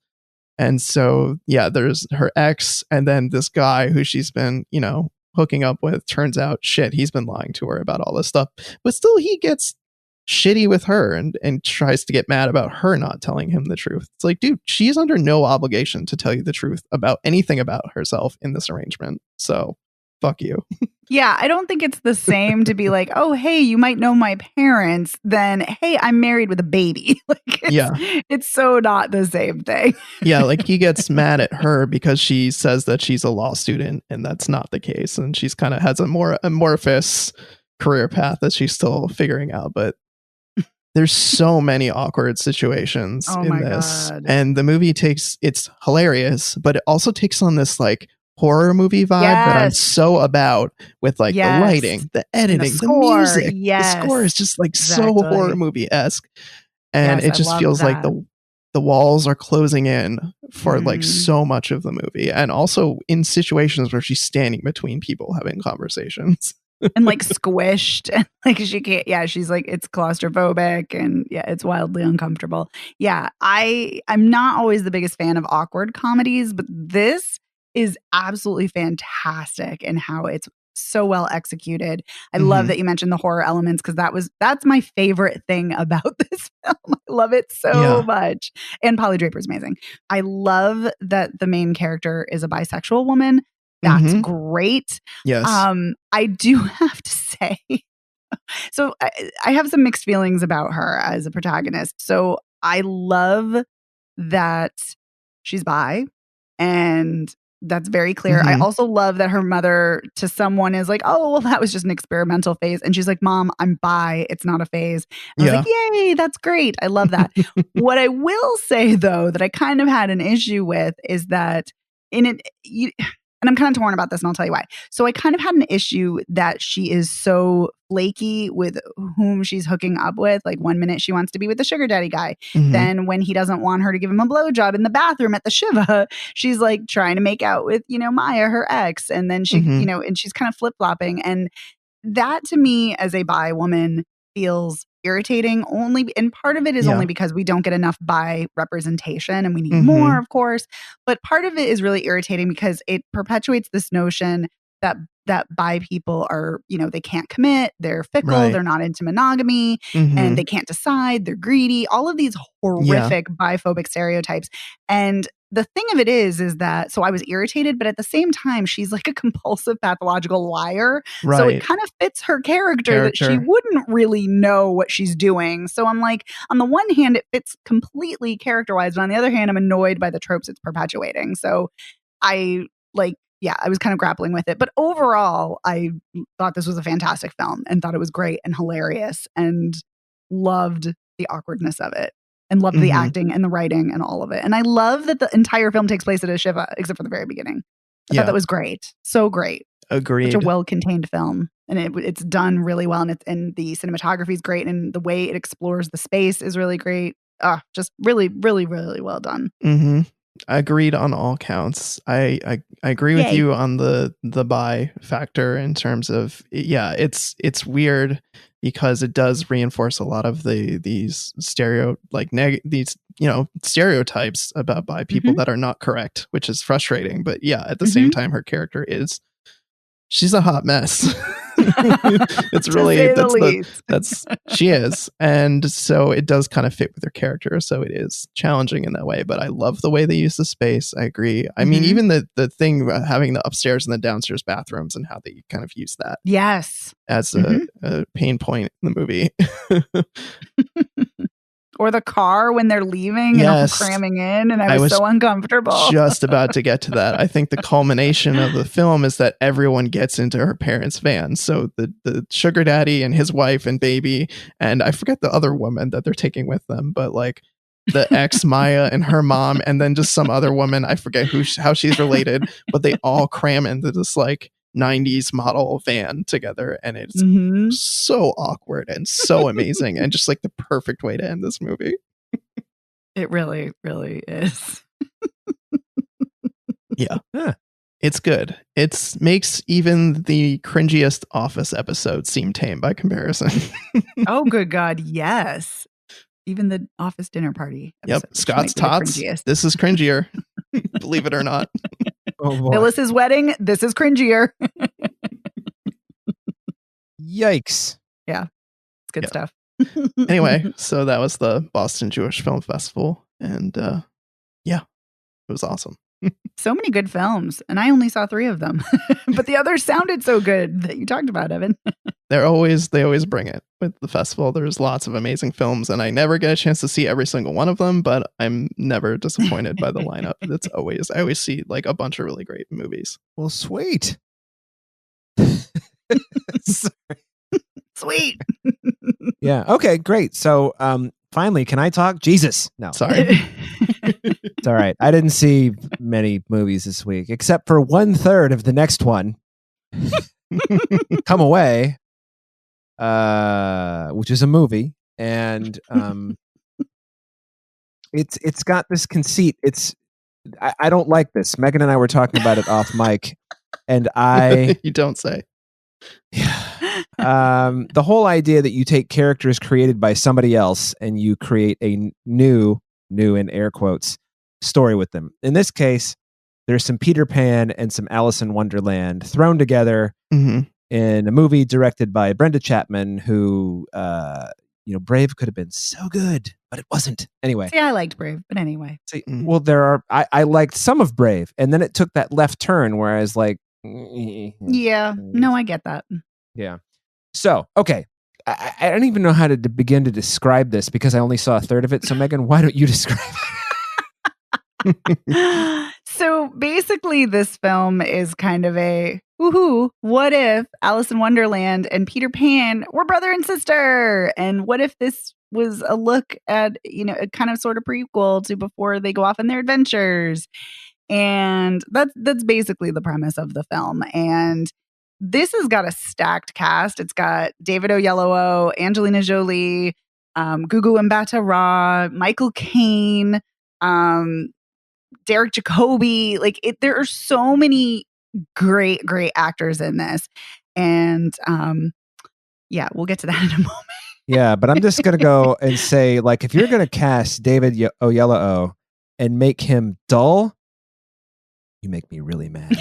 And so, yeah, there's her ex, and then this guy who she's been, you know, hooking up with. Turns out, shit, he's been lying to her about all this stuff. But still, he gets shitty with her and tries to get mad about her not telling him the truth. It's like, dude, she's under no obligation to tell you the truth about anything about herself in this arrangement. So fuck you. Yeah, I don't think it's the same to be like, oh, hey, you might know my parents, than, hey, I'm married with a baby. Like, it's so not the same thing. Yeah, like, he gets mad at her because she says that she's a law student, and that's not the case. And she's kind of has a more amorphous career path that she's still figuring out. But there's so many awkward situations in this. God. And the movie it's hilarious, but it also takes on this, like, horror movie vibe that I'm so about, with like the lighting, the editing, the music. The score is just like so horror movie-esque. And it just feels like the walls are closing in for like so much of the movie. And also in situations where she's standing between people having conversations. And like squished, and like she can't, she's like, it's claustrophobic, and it's wildly uncomfortable. I'm not always the biggest fan of awkward comedies, but this is absolutely fantastic in how it's so well executed. I love that you mentioned the horror elements, because that's my favorite thing about this film. I love it so much. And Polly Draper's amazing. I love that the main character is a bisexual woman. That's Mhm. great. Yes. I do have to say, so I have some mixed feelings about her as a protagonist. So I love that she's bi, and that's very clear. I Mhm. also love that her mother to someone is like, oh, well, that was just an experimental phase. And she's like, Mom, I'm bi. It's not a phase. I was Yeah. like, yay, that's great. I love that. What I will say, though, that I kind of had an issue with is that in it, and I'm kind of torn about this, and I'll tell you why. So I kind of had an issue that she is so flaky with whom she's hooking up with. Like 1 minute she wants to be with the sugar daddy guy. Mhm. Then when he doesn't want her to give him a blowjob in the bathroom at the Shiva, she's like trying to make out with, Maya, her ex. And then she, Mhm. and she's kind of flip-flopping. And that to me as a bi woman feels irritating and part of it is Yeah. only because we don't get enough bi representation and we need Mhm. more, of course, but part of it is really irritating because it perpetuates this notion that bi people are, they can't commit, they're fickle, Right. they're not into monogamy, and Mhm. they can't decide, they're greedy, all of these horrific biphobic stereotypes. And the thing of it is that, so I was irritated, but at the same time, she's like a compulsive pathological liar. Right. So it kind of fits her character that she wouldn't really know what she's doing. So I'm like, on the one hand, it fits completely character-wise, but on the other hand, I'm annoyed by the tropes it's perpetuating. So I was kind of grappling with it. But overall, I thought this was a fantastic film and thought it was great and hilarious and loved the awkwardness of it. And loved the acting and the writing and all of it. And I love that the entire film takes place at a Shiva, except for the very beginning. I thought that was great. So great. Agreed. Such a well-contained film. And it's done really well. And the cinematography is great. And the way it explores the space is really great. Just really, really, really well done. Mm-hmm. Agreed on all counts. I agree with you on the bi factor in terms of, it's weird because it does reinforce a lot of these stereotypes about bi people that are not correct, which is frustrating. But at the same time, her character she's a hot mess. It's really she is, and so it does kind of fit with her character, so it is challenging in that way. But I love the way they use the space. I agree. I mean, even the thing about having the upstairs and the downstairs bathrooms and how they kind of use that as a pain point in the movie. Or the car when they're leaving and all cramming in, and I was so uncomfortable. Just about to get to that. I think the culmination of the film is that everyone gets into her parents' van. So the sugar daddy and his wife and baby, and I forget the other woman that they're taking with them, but like the ex Maya and her mom, and then just some other woman, I forget how she's related, but they all cram into this like 90s model van together, and it's so awkward and so amazing and just like the perfect way to end this movie. It really, really is. It's good. It makes even the cringiest Office episode seem tame by comparison. Oh, good God, yes. Even the Office dinner party episode. Yep, Scott's Tots. This is cringier. Believe it or not. Oh, Phyllis's wedding. This is cringier. Yikes. Yeah, it's good stuff. Anyway, so that was the Boston Jewish Film Festival, and it was awesome. So many good films, and I only saw 3 of them, but the others sounded so good that you talked about, Evan. They always bring it with the festival. There's lots of amazing films, and I never get a chance to see every single one of them, but I'm never disappointed by the lineup. I always see like a bunch of really great movies. Well, sweet. Sweet. Yeah. Okay, great. So finally, can I talk? Jesus. No. Sorry. It's all right. I didn't see many movies this week, except for 1/3 of the next one. Come Away, which is a movie, and it's got this conceit. I don't like this. Megan and I were talking about it off mic, and You don't say. The whole idea that you take characters created by somebody else and you create a new in air quotes story with them. In this case, there's some Peter Pan and some Alice in Wonderland thrown together in a movie directed by Brenda Chapman, who Brave could have been so good, but it wasn't. Anyway. See, I liked Brave, but anyway. Well, I liked some of Brave, and then it took that left turn where I was like, Yeah. No, I get that. Yeah. So, okay. I don't even know how to begin to describe this because I only saw a third of it. So, Megan, why don't you describe it? So basically, this film is kind of a woohoo. What if Alice in Wonderland and Peter Pan were brother and sister? And what if this was a look at, a kind of sort of prequel to before they go off on their adventures? And that's basically the premise of the film. And this has got a stacked cast. It's got David Oyelowo, Angelina Jolie, Gugu Mbatha-Raw, Michael Caine, Derek Jacobi. There are so many great actors in this. And yeah, we'll get to that in a moment. Yeah, but I'm just going to go and say, if you're going to cast David Oyelowo and make him dull, you make me really mad.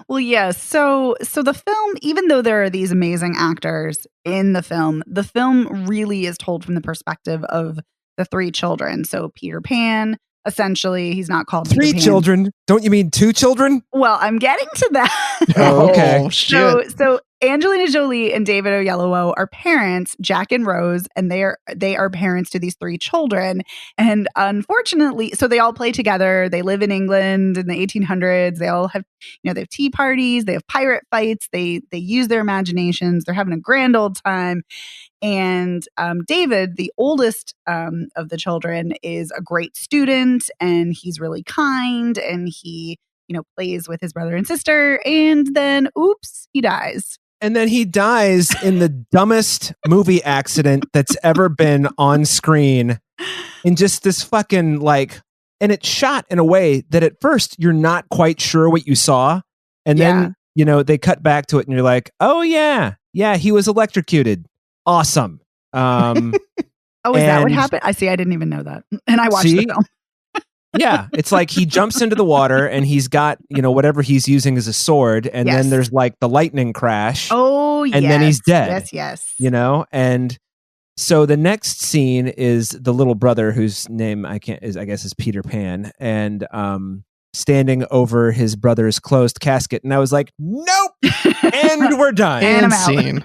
Well, yeah. So the film, even though there are these amazing actors in the film really is told from the perspective of the three children. So Peter Pan, essentially, he's not called three Peter Pan. Children. Don't you mean two children? Well, I'm getting to that. Oh, okay. Shit. So Angelina Jolie and David Oyelowo are parents, Jack and Rose, and they are parents to these three children. And unfortunately, so they all play together. They live in England in the 1800s. They all have, they have tea parties. They have pirate fights. They use their imaginations. They're having a grand old time. And David, the oldest of the children, is a great student, and he's really kind, and he, plays with his brother and sister. And then, oops, he dies. And then he dies in the dumbest movie accident that's ever been on screen. In just this fucking and it's shot in a way that at first you're not quite sure what you saw. And then, they cut back to it and you're like, oh yeah, he was electrocuted. Awesome. Oh, is that what happened? I see. I didn't even know that. And I watched the film. Yeah, it's like he jumps into the water and he's got, whatever he's using as a sword. And then there's the lightning crash. Oh, and then he's dead. Yes. And so the next scene is the little brother whose name I guess is Peter Pan, and standing over his brother's closed casket. And I was like, nope. And we're done. And scene.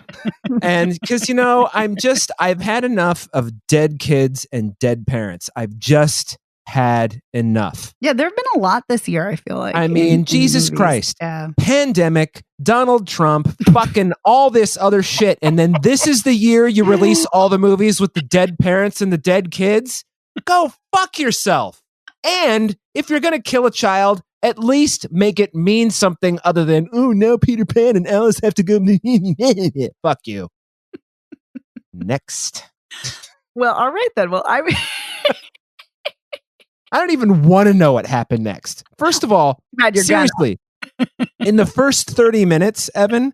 And because, I've had enough of dead kids and dead parents. I've just had enough. Yeah, there have been a lot this year, I feel like. I mean, Jesus Christ. Yeah. Pandemic, Donald Trump, fucking all this other shit. And then this is the year you release all the movies with the dead parents and the dead kids? Go fuck yourself. And if you're going to kill a child, at least make it mean something other than, oh, now Peter Pan and Alice have to go. Fuck you. Next. Well, all right then. Well, I don't even want to know what happened next. First of all, seriously, in the first 30 minutes, Evan,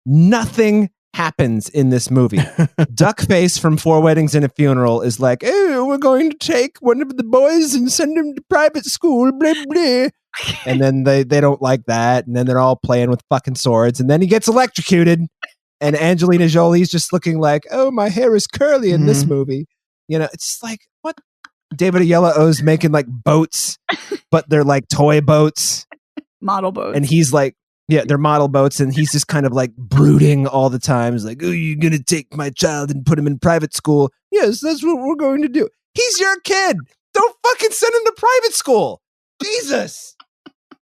nothing happens in this movie. Duckface from Four Weddings and a Funeral is like, oh, we're going to take one of the boys and send him to private school, blah, blah. And then they don't like that. And then they're all playing with fucking swords. And then he gets electrocuted. And Angelina Jolie's just looking like, oh, my hair is curly in this movie. It's like, what? David Oyelowo's making boats, but they're toy boats. Model boats. And he's they're model boats. And he's just kind of brooding all the time. He's like, oh, you're going to take my child and put him in private school. Yes, that's what we're going to do. He's your kid. Don't fucking send him to private school. Jesus.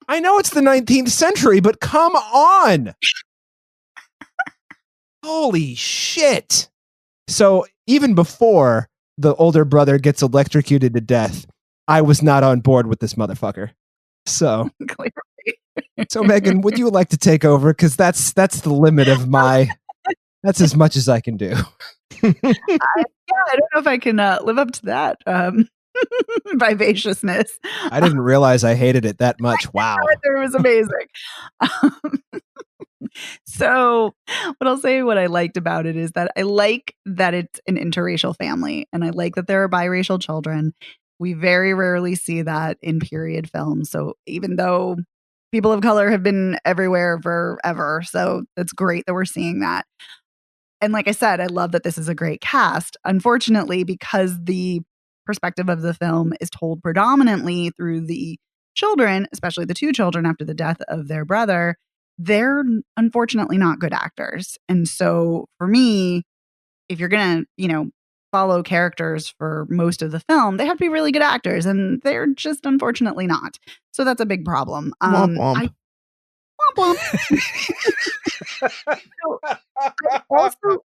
I know it's the 19th century, but come on. Holy shit. So even before the older brother gets electrocuted to death, I was not on board with this motherfucker. So, so Megan, would you like to take over? Because that's the limit of that's as much as I can do. I don't know if I can live up to that vivaciousness. I didn't realize I hated it that much. Wow. It was amazing. So what I liked about it is that I like that it's an interracial family, and I like that there are biracial children. We very rarely see that in period films. So even though people of color have been everywhere forever, so it's great that we're seeing that. And like I said, I love that this is a great cast. Unfortunately, because the perspective of the film is told predominantly through the children, especially the two children after the death of their brother, they're unfortunately not good actors. And so for me, if you're going to, follow characters for most of the film, they have to be really good actors, and they're just unfortunately not. So that's a big problem. Womp womp. Womp womp. So, I also,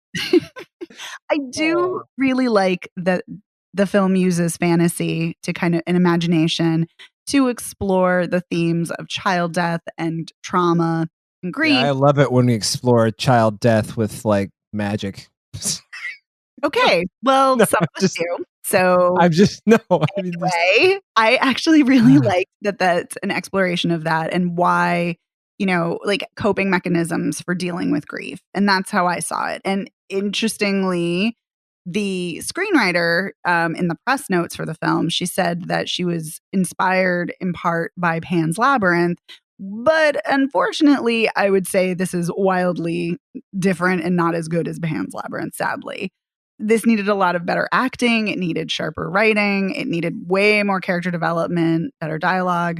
I do really like that the film uses fantasy to kind of an imagination to explore the themes of child death and trauma and grief. Yeah, I love it when we explore child death with like magic. Okay, well, No, some of us do. So I'm just no. anyway, I actually really like that that's an exploration of that and why, like coping mechanisms for dealing with grief. And that's how I saw it. And interestingly, the screenwriter in the press notes for the film, she said that she was inspired in part by Pan's Labyrinth. But unfortunately, I would say this is wildly different and not as good as Pan's Labyrinth, sadly. This needed a lot of better acting. It needed sharper writing. It needed way more character development, better dialogue.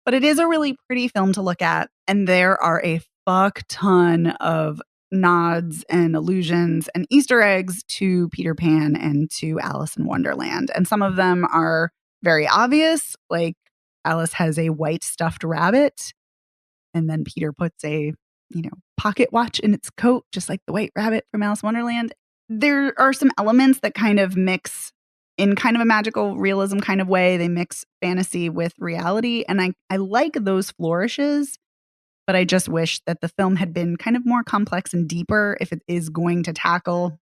But it is a really pretty film to look at. And there are a fuck ton of nods and allusions and Easter eggs to Peter Pan and to Alice in Wonderland. And some of them are very obvious, like Alice has a white stuffed rabbit. And then Peter puts a, pocket watch in its coat, just like the white rabbit from Alice in Wonderland. There are some elements that kind of mix in kind of a magical realism kind of way. They mix fantasy with reality. And I like those flourishes, but I just wish that the film had been kind of more complex and deeper if it is going to tackle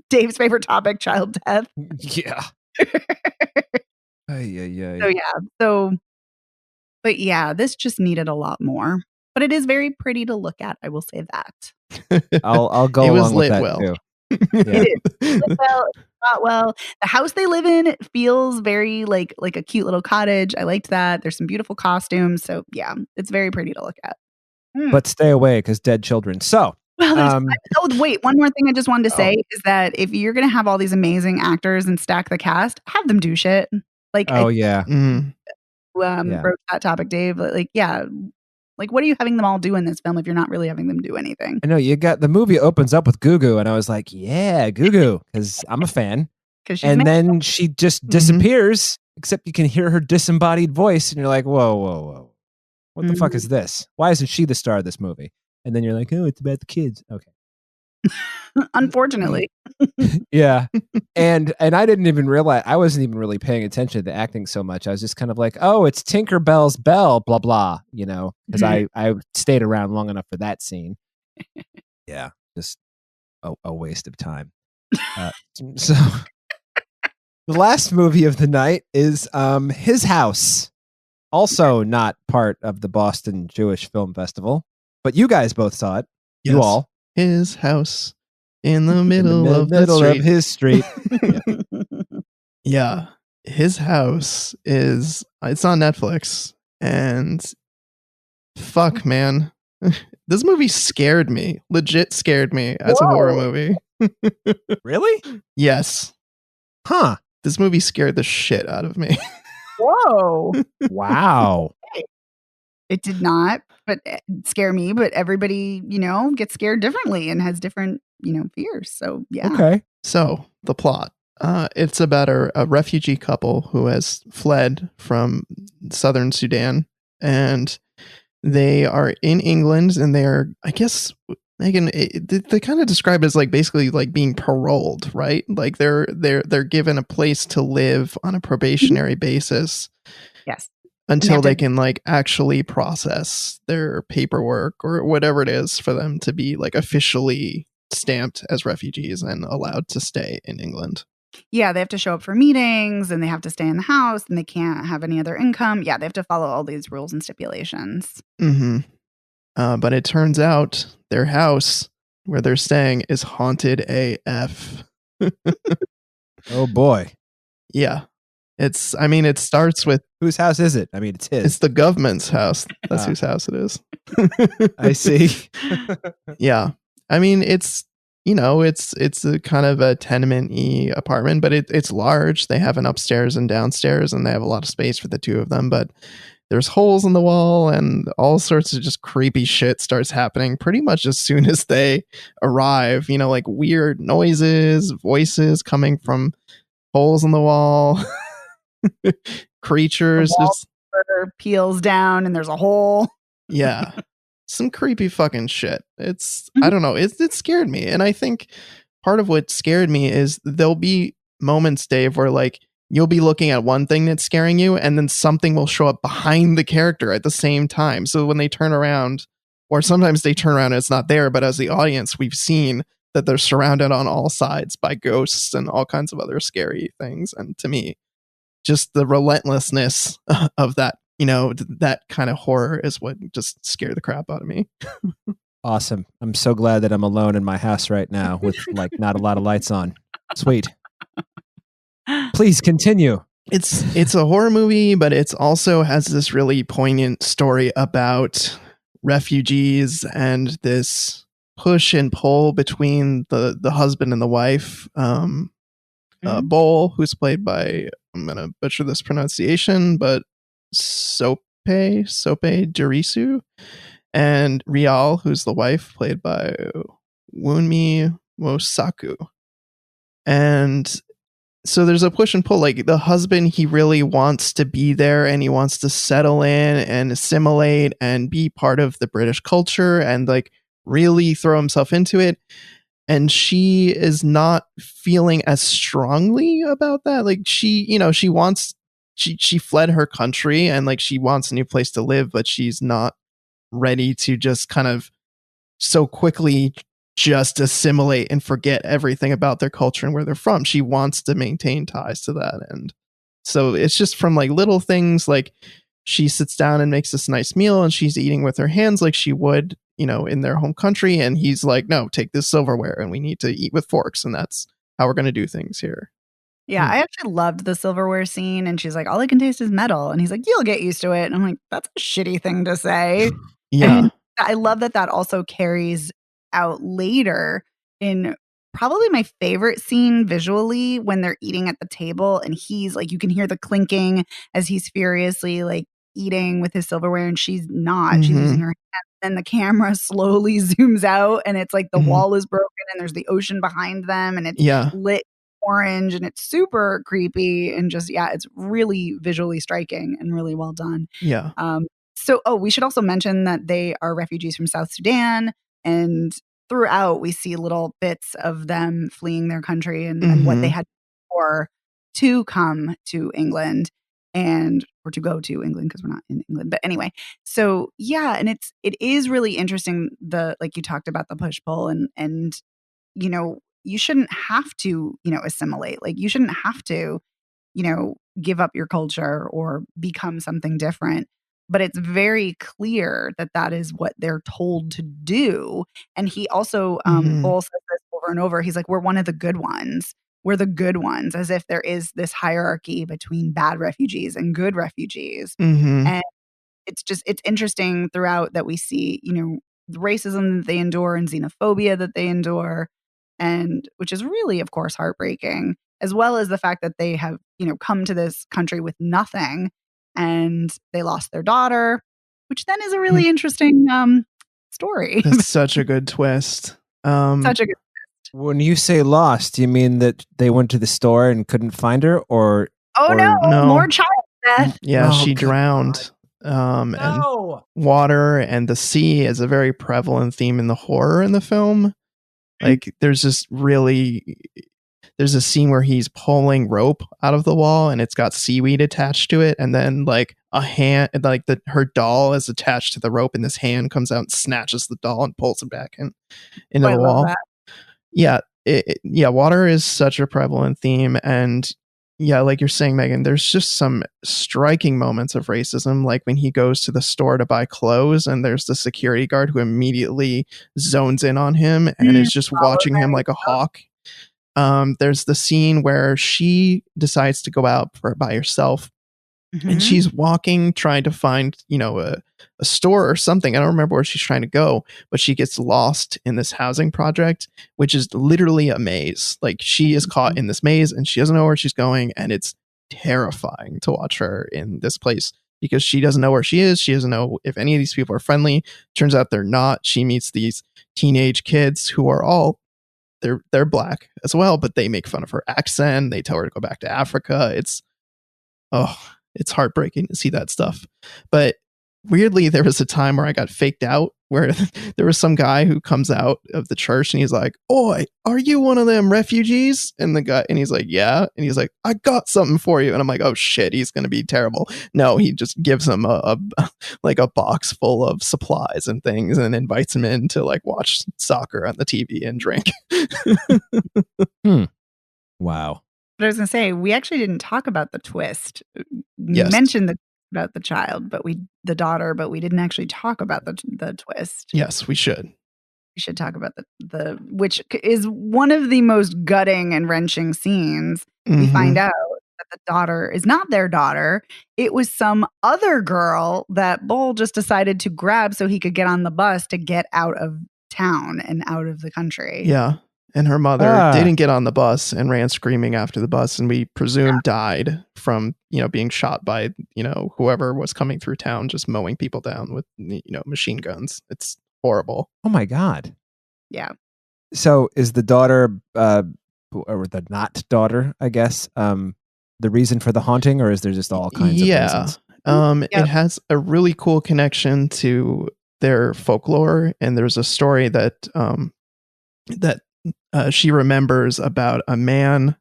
Dave's favorite topic, child death. Yeah. But yeah, this just needed a lot more. But it is very pretty to look at. I will say that. I'll go It was along with lit that well. too. It is. It's shot well. The house they live in feels very like a cute little cottage. I liked that. There's some beautiful costumes. So yeah, it's very pretty to look at. But stay away because dead children. So well, wait, one more thing I just wanted to say is that if you're going to have all these amazing actors and stack the cast, have them do shit. Like, broke that topic, Dave. Like, what are you having them all do in this film if you're not really having them do anything? I know the movie opens up with Gugu, and I was like, yeah, Gugu, because I'm a fan. And then she just disappears, except you can hear her disembodied voice, and you're like, whoa. What the fuck is this? Why isn't she the star of this movie? And then you're like, oh, it's about the kids. Okay. Unfortunately. Yeah. And I didn't even realize, I wasn't even really paying attention to the acting so much. I was just kind of like, oh, it's Tinkerbell's bell, blah, blah, because I stayed around long enough for that scene. Yeah. Just a waste of time. So the last movie of the night is His House. Also not part of the Boston Jewish Film Festival, but you guys both saw it. Yes. You all. His house in the middle of his street. Yeah. His House it's on Netflix, and fuck, man. This movie scared me. Legit scared me as a horror movie. Really? Yes. Huh. This movie scared the shit out of me. Whoa. Wow. It did not scare me, but everybody, gets scared differently and has different, fears. So, yeah. Okay. So, the plot. It's about a refugee couple who has fled from southern Sudan, and they are in England, and they are, I guess, Megan, they kind of describe it as like basically like being paroled, right? Like they're given a place to live on a probationary basis. Yes. Until they can like actually process their paperwork or whatever it is for them to be like officially stamped as refugees and allowed to stay in England. Yeah, they have to show up for meetings, and they have to stay in the house, and they can't have any other income. Yeah, they have to follow all these rules and stipulations. Mm-hmm. But it turns out their house where they're staying is haunted AF. Oh boy. Yeah. It starts with... Whose house is it? I mean, it's his. It's the government's house. That's whose house it is. I see. Yeah. I mean, it's, you know, it's a kind of a tenement-y apartment, but it's large. They have an upstairs and downstairs, and they have a lot of space for the two of them, but there's holes in the wall and all sorts of just creepy shit starts happening pretty much as soon as they arrive. You know, like weird noises, voices coming from holes in the wall, creatures. The wall peels down and there's a hole. Yeah. Some creepy fucking shit. I don't know. It scared me. And I think part of what scared me is there'll be moments, Dave, where like you'll be looking at one thing that's scaring you and then something will show up behind the character at the same time. So when they turn around, or sometimes they turn around and it's not there, but as the audience, we've seen that they're surrounded on all sides by ghosts and all kinds of other scary things. And to me, just the relentlessness of that, you know, that kind of horror is what just scared the crap out of me. Awesome. I'm so glad that I'm alone in my house right now with like not a lot of lights on. Sweet. Please continue. It's a horror movie, but it's also has this really poignant story about refugees and this push and pull between the husband and the wife. Bol, who's played by, I'm gonna butcher this pronunciation, but Sope Dirisu, and Rial, who's the wife, played by Wunmi Mosaku. And so there's a push and pull. Like the husband, he really wants to be there and he wants to settle in and assimilate and be part of the British culture and like really throw himself into it. And she is not feeling as strongly about that. Like she fled her country and like she wants a new place to live, but she's not ready to just kind of so quickly just assimilate and forget everything about their culture and where they're from. She wants to maintain ties to that. And so it's just from like little things, like she sits down and makes this nice meal and she's eating with her hands like she would, you know, in their home country. And he's like, no, take this silverware and we need to eat with forks. And that's how we're going to do things here. Yeah, I actually loved the silverware scene. And she's like, all I can taste is metal. And he's like, you'll get used to it. And I'm like, that's a shitty thing to say. Yeah. And I love that also carries out later in probably my favorite scene visually when they're eating at the table and he's like, you can hear the clinking as he's furiously like eating with his silverware and she's not. She's using her hands. And the camera slowly zooms out and it's like the wall is broken and there's the ocean behind them and it's lit orange and it's super creepy and just, it's really visually striking and really well done. Yeah. So we should also mention that they are refugees from South Sudan, and throughout we see little bits of them fleeing their country and what they had for to come to England or to go to England because we're not in England. But anyway, so and it is really interesting, like you talked about the push pull and you know, you shouldn't have to, you know, assimilate. Like you shouldn't have to, you know, give up your culture or become something different. But it's very clear that that is what they're told to do. And he also, Bol says this over and over. He's like, we're one of the good ones. We're the good ones, as if there is this hierarchy between bad refugees and good refugees. And it's interesting throughout that we see, you know, the racism that they endure and xenophobia that they endure, and which is really, of course, heartbreaking, as well as the fact that they have, you know, come to this country with nothing. And they lost their daughter, which then is a really interesting story. That's such a good twist. Such a good twist. When you say lost, do you mean that they went to the store and couldn't find her, or? No, more child death. Yeah, she drowned. And water and the sea is a very prevalent theme in the horror in the film. Like, there's a scene where he's pulling rope out of the wall and it's got seaweed attached to it. And then like a hand, like her doll is attached to the rope and this hand comes out and snatches the doll and pulls it back into the wall. Yeah. Water is such a prevalent theme. And like you're saying, Megan, there's just some striking moments of racism. Like when he goes to the store to buy clothes and there's the security guard who immediately zones in on him and is just watching him like a hawk. There's the scene where she decides to go out by herself and she's walking, trying to find, you know, a store or something. I don't remember where she's trying to go, but she gets lost in this housing project, which is literally a maze. Like she is caught in this maze and she doesn't know where she's going, and it's terrifying to watch her in this place because she doesn't know where she is. She doesn't know if any of these people are friendly. Turns out they're not. She meets these teenage kids who are all they're black as well, but they make fun of her accent. They tell her to go back to Africa. It's heartbreaking to see that stuff. But weirdly, there was a time where I got faked out, where there was some guy who comes out of the church and he's like, "Oi, are you one of them refugees?" And he's like, "Yeah." And he's like, "I got something for you." And I'm like, "Oh shit, he's going to be terrible." No, he just gives him a like a box full of supplies and things and invites him in to like watch soccer on the TV and drink. Wow. But I was going to say, we actually didn't talk about the twist. Yes. You mentioned about the child, but the daughter, but we didn't actually talk about the twist. Yes, we should. We should talk about the which is one of the most gutting and wrenching scenes. We find out that the daughter is not their daughter. It was some other girl that Bull just decided to grab so he could get on the bus to get out of town and out of the country. Yeah. And her mother didn't get on the bus and ran screaming after the bus, and we presume died from, being shot by, whoever was coming through town, just mowing people down with, machine guns. It's horrible. Oh my God. Yeah. So is the daughter, or the not daughter, I guess, the reason for the haunting, or is there just all kinds of reasons? It has a really cool connection to their folklore, and there's a story that she remembers about a man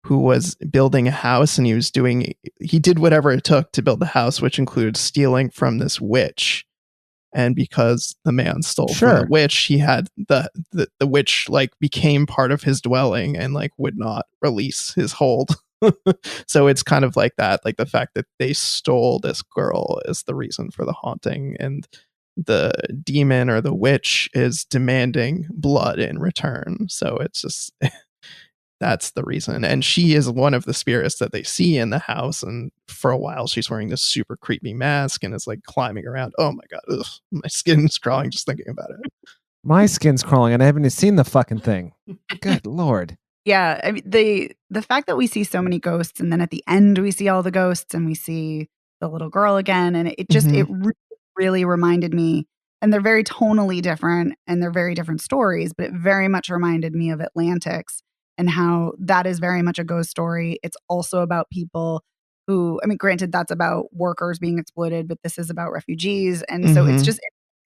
who was building a house, and he did whatever it took to build the house, which includes stealing from this witch. And because the man stole from the witch, he had the witch like became part of his dwelling and like would not release his hold. So it's kind of like that, like the fact that they stole this girl is the reason for the haunting, and the demon or the witch is demanding blood in return. So it's just that's the reason. And she is one of the spirits that they see in the house, and for a while she's wearing this super creepy mask and is like climbing around. Oh my God, ugh, my skin's crawling just thinking about it. My skin's crawling and I haven't even seen the fucking thing. Good Lord. Yeah, I mean, the fact that we see so many ghosts, and then at the end we see all the ghosts and we see the little girl again, and it just it really reminded me, and they're very tonally different and they're very different stories, but it very much reminded me of Atlantics and how that is very much a ghost story. It's also about people who, I mean, granted, that's about workers being exploited, but this is about refugees. And so it's just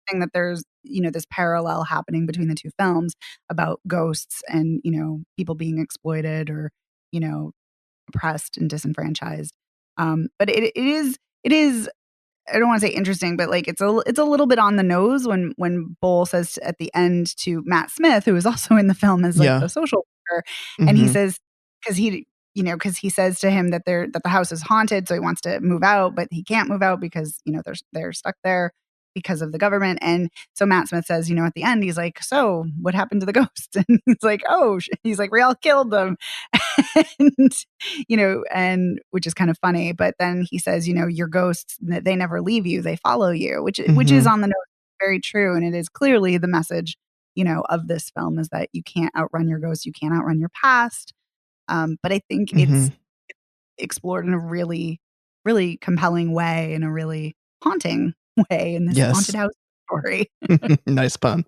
interesting that there's, this parallel happening between the two films about ghosts and, people being exploited or, oppressed and disenfranchised. But it is, I don't want to say interesting, but like it's a little bit on the nose when Bull says at the end to Matt Smith, who is also in the film as like the social worker, and he says, because he says to him that the house is haunted, so he wants to move out, but he can't move out because they're stuck there because of the government. And so Matt Smith says, at the end, he's like, "So what happened to the ghosts?" And he's like, "Oh," he's like, "We all killed them." and which is kind of funny. But then he says, "Your ghosts, they never leave you; they follow you," which is on the nose, very true, and it is clearly the message, of this film is that you can't outrun your ghosts, you can't outrun your past. But I think it's explored in a really, really compelling way, in a really haunting way in this haunted house story. Nice pun.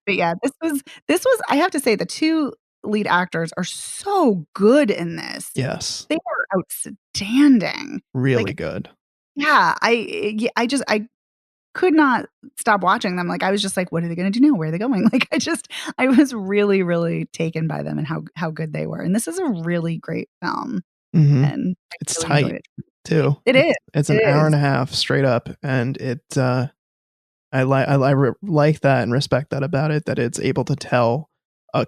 But yeah, this was I have to say, the two lead actors are so good in this. Yes. They were outstanding. Really good. Yeah, I could not stop watching them. Like I was just like, what are they going to do now? Where are they going? Like I was really, really taken by them and how good they were. And this is a really great film. And it's really tight too. It is. It's an hour and a half straight up, and I like that and respect that about it, that it's able to tell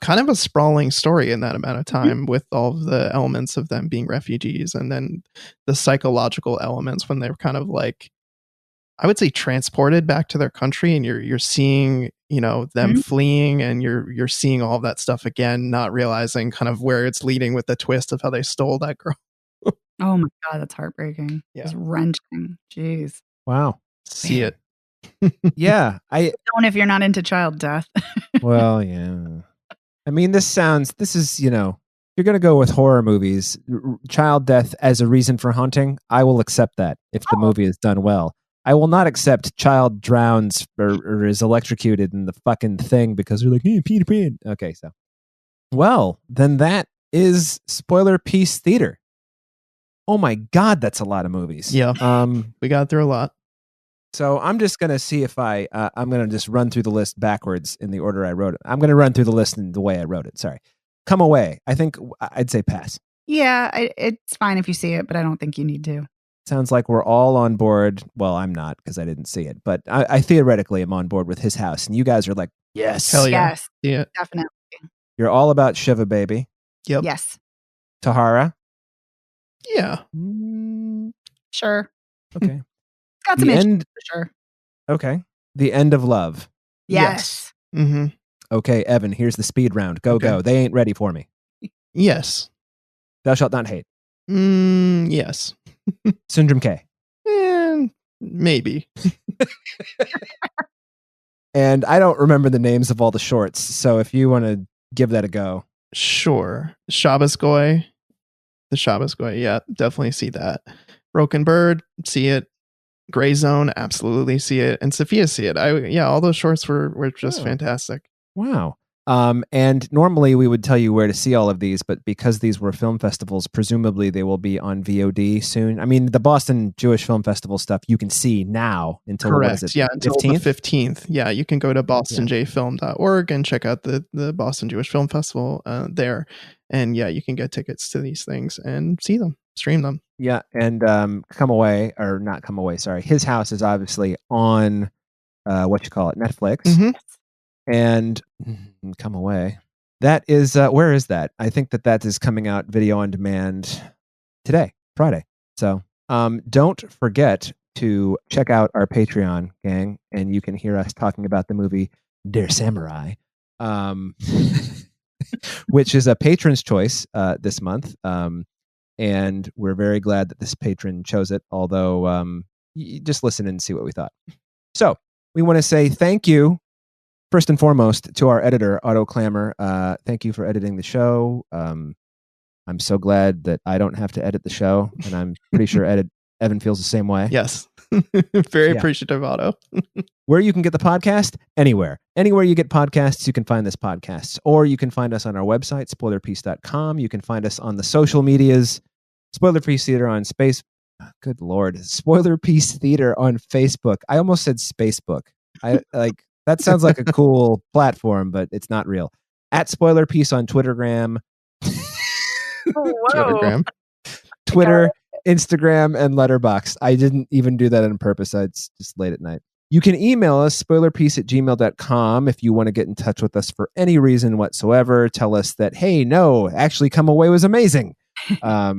kind of a sprawling story in that amount of time, with all of the elements of them being refugees, and then the psychological elements when they're kind of like, I would say, transported back to their country, and you're seeing, them fleeing, and you're seeing all of that stuff again, not realizing kind of where it's leading with the twist of how they stole that girl. Oh my God, that's heartbreaking. Yeah. It's wrenching. Jeez. Wow. See it. Yeah, Don't if you're not into child death. well, yeah. I mean, this is, you're going to go with horror movies, child death as a reason for haunting. I will accept that if the movie is done well. I will not accept child drowns or is electrocuted in the fucking thing because they're like, hey, Peter Pan. Okay, so. Well, then that is Spoiler Piece Theater. Oh my God, that's a lot of movies. Yeah. We got through a lot. So I'm just going to see if I'm going to just run through the list backwards in the order I wrote it. I'm going to run through the list in the way I wrote it. Sorry. Come Away. I think I'd say pass. Yeah, it's fine if you see it, but I don't think you need to. Sounds like we're all on board. Well, I'm not because I didn't see it, but I theoretically am on board with His House. And you guys are like, yes. Hell yeah. Yes, Yeah. definitely. You're all about Shiva Baby. Yep. Yes, Tahara. Yeah. sure. Okay. Got some The issues end. for sure. Okay. The End of Love. Yes. Mm-hmm. Okay, Evan, here's the speed round. Go, Okay. go. They ain't ready for me. Yes. Thou Shalt Not Hate. Yes. Syndrome K. Maybe. And I don't remember the names of all the shorts, so if you want to give that a go. Sure. Shabbos Goy. The Shabbos Goy. Yeah, definitely see that. Broken Bird, see it. Gray Zone, absolutely see it. And Sophia, see it. All those shorts were just fantastic. Wow. And normally we would tell you where to see all of these, but because these were film festivals, presumably they will be on VOD soon. I mean, the Boston Jewish Film Festival stuff you can see now until Correct. What is it? Yeah, until 15th? the 15th. Yeah, you can go to bostonjfilm.org and check out the Boston Jewish Film Festival there. And yeah, you can get tickets to these things and see them, stream them. Yeah, and Come Away, or not Come Away, sorry. His House is obviously on Netflix. Mm-hmm. And Come Away. That is, where is that? I think that is coming out video on demand today, Friday. So don't forget to check out our Patreon, gang, and you can hear us talking about the movie Der Samurai, which is a patron's choice this month. And we're very glad that this patron chose it, although you just listen and see what we thought. So we want to say thank you, first and foremost, to our editor, Otto Clammer. Thank you for editing the show. I'm so glad that I don't have to edit the show, and I'm pretty sure Evan feels the same way. Yes. Very appreciative, Otto. Where you can get the podcast? Anywhere. Anywhere you get podcasts, you can find this podcast. Or you can find us on our website, spoilerpiece.com. You can find us on the social medias, Spoiler Piece Theater on Space. Good Lord. Spoiler Piece Theater on Facebook. I almost said Spacebook. That sounds like a cool platform, but it's not real. At Spoiler Piece on Twittergram. Twittergram. Twitter, Instagram, and Letterboxd. I didn't even do that on purpose. It's just late at night. You can email us, spoilerpiece@gmail.com, if you want to get in touch with us for any reason whatsoever. Tell us that, hey, no, actually Come Away was amazing. Or,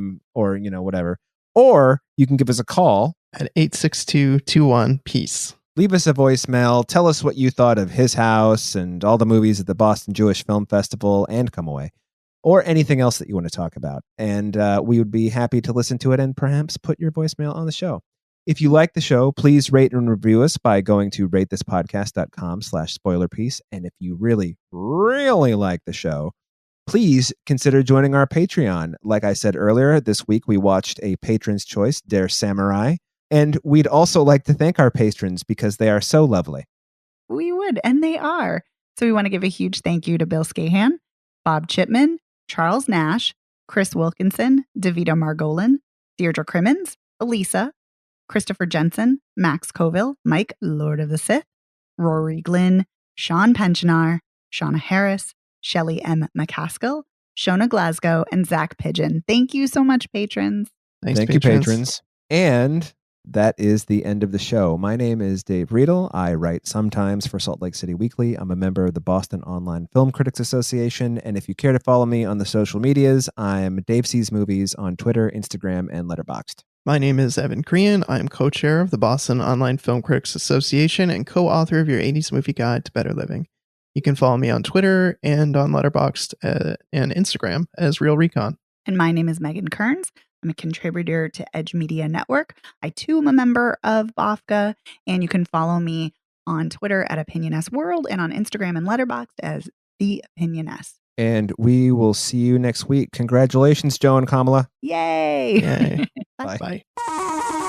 whatever. Or you can give us a call at 862-21-PEACE. Leave us a voicemail. Tell us what you thought of His House and all the movies at the Boston Jewish Film Festival and Come Away, or anything else that you want to talk about. And we would be happy to listen to it and perhaps put your voicemail on the show. If you like the show, please rate and review us by going to ratethispodcast.com/spoilerpiece. And if you really, really like the show, please consider joining our Patreon. Like I said earlier, this week we watched a patron's choice, Der Samurai. And we'd also like to thank our patrons because they are so lovely. We would, and they are. So we want to give a huge thank you to Bill Scahan, Bob Chipman, Charles Nash, Chris Wilkinson, Davida Margolin, Deirdre Crimmins, Elisa, Christopher Jensen, Max Coville, Mike, Lord of the Sith, Rory Glynn, Sean Pensionar, Shauna Harris, Shelley M. McCaskill, Shona Glasgow, and Zach Pigeon. Thank you so much, patrons. Thanks, Thank you, patrons. And that is the end of the show. My name is Dave Riedel. I write sometimes for Salt Lake City Weekly. I'm a member of the Boston Online Film Critics Association. And if you care to follow me on the social medias, I'm Dave Sees Movies on Twitter, Instagram, and Letterboxd. My name is Evan Crean. I'm co-chair of the Boston Online Film Critics Association and co-author of your 80s Movie Guide to Better Living. You can follow me on Twitter and on Letterboxd and Instagram as Real Recon. And my name is Megan Kearns. I'm a contributor to Edge Media Network. I too am a member of BAFTA, and you can follow me on Twitter at Opinioness World and on Instagram and Letterboxd as The Opinioness. And we will see you next week. Congratulations, Joe and Kamala. Yay! Yay. Bye. Bye.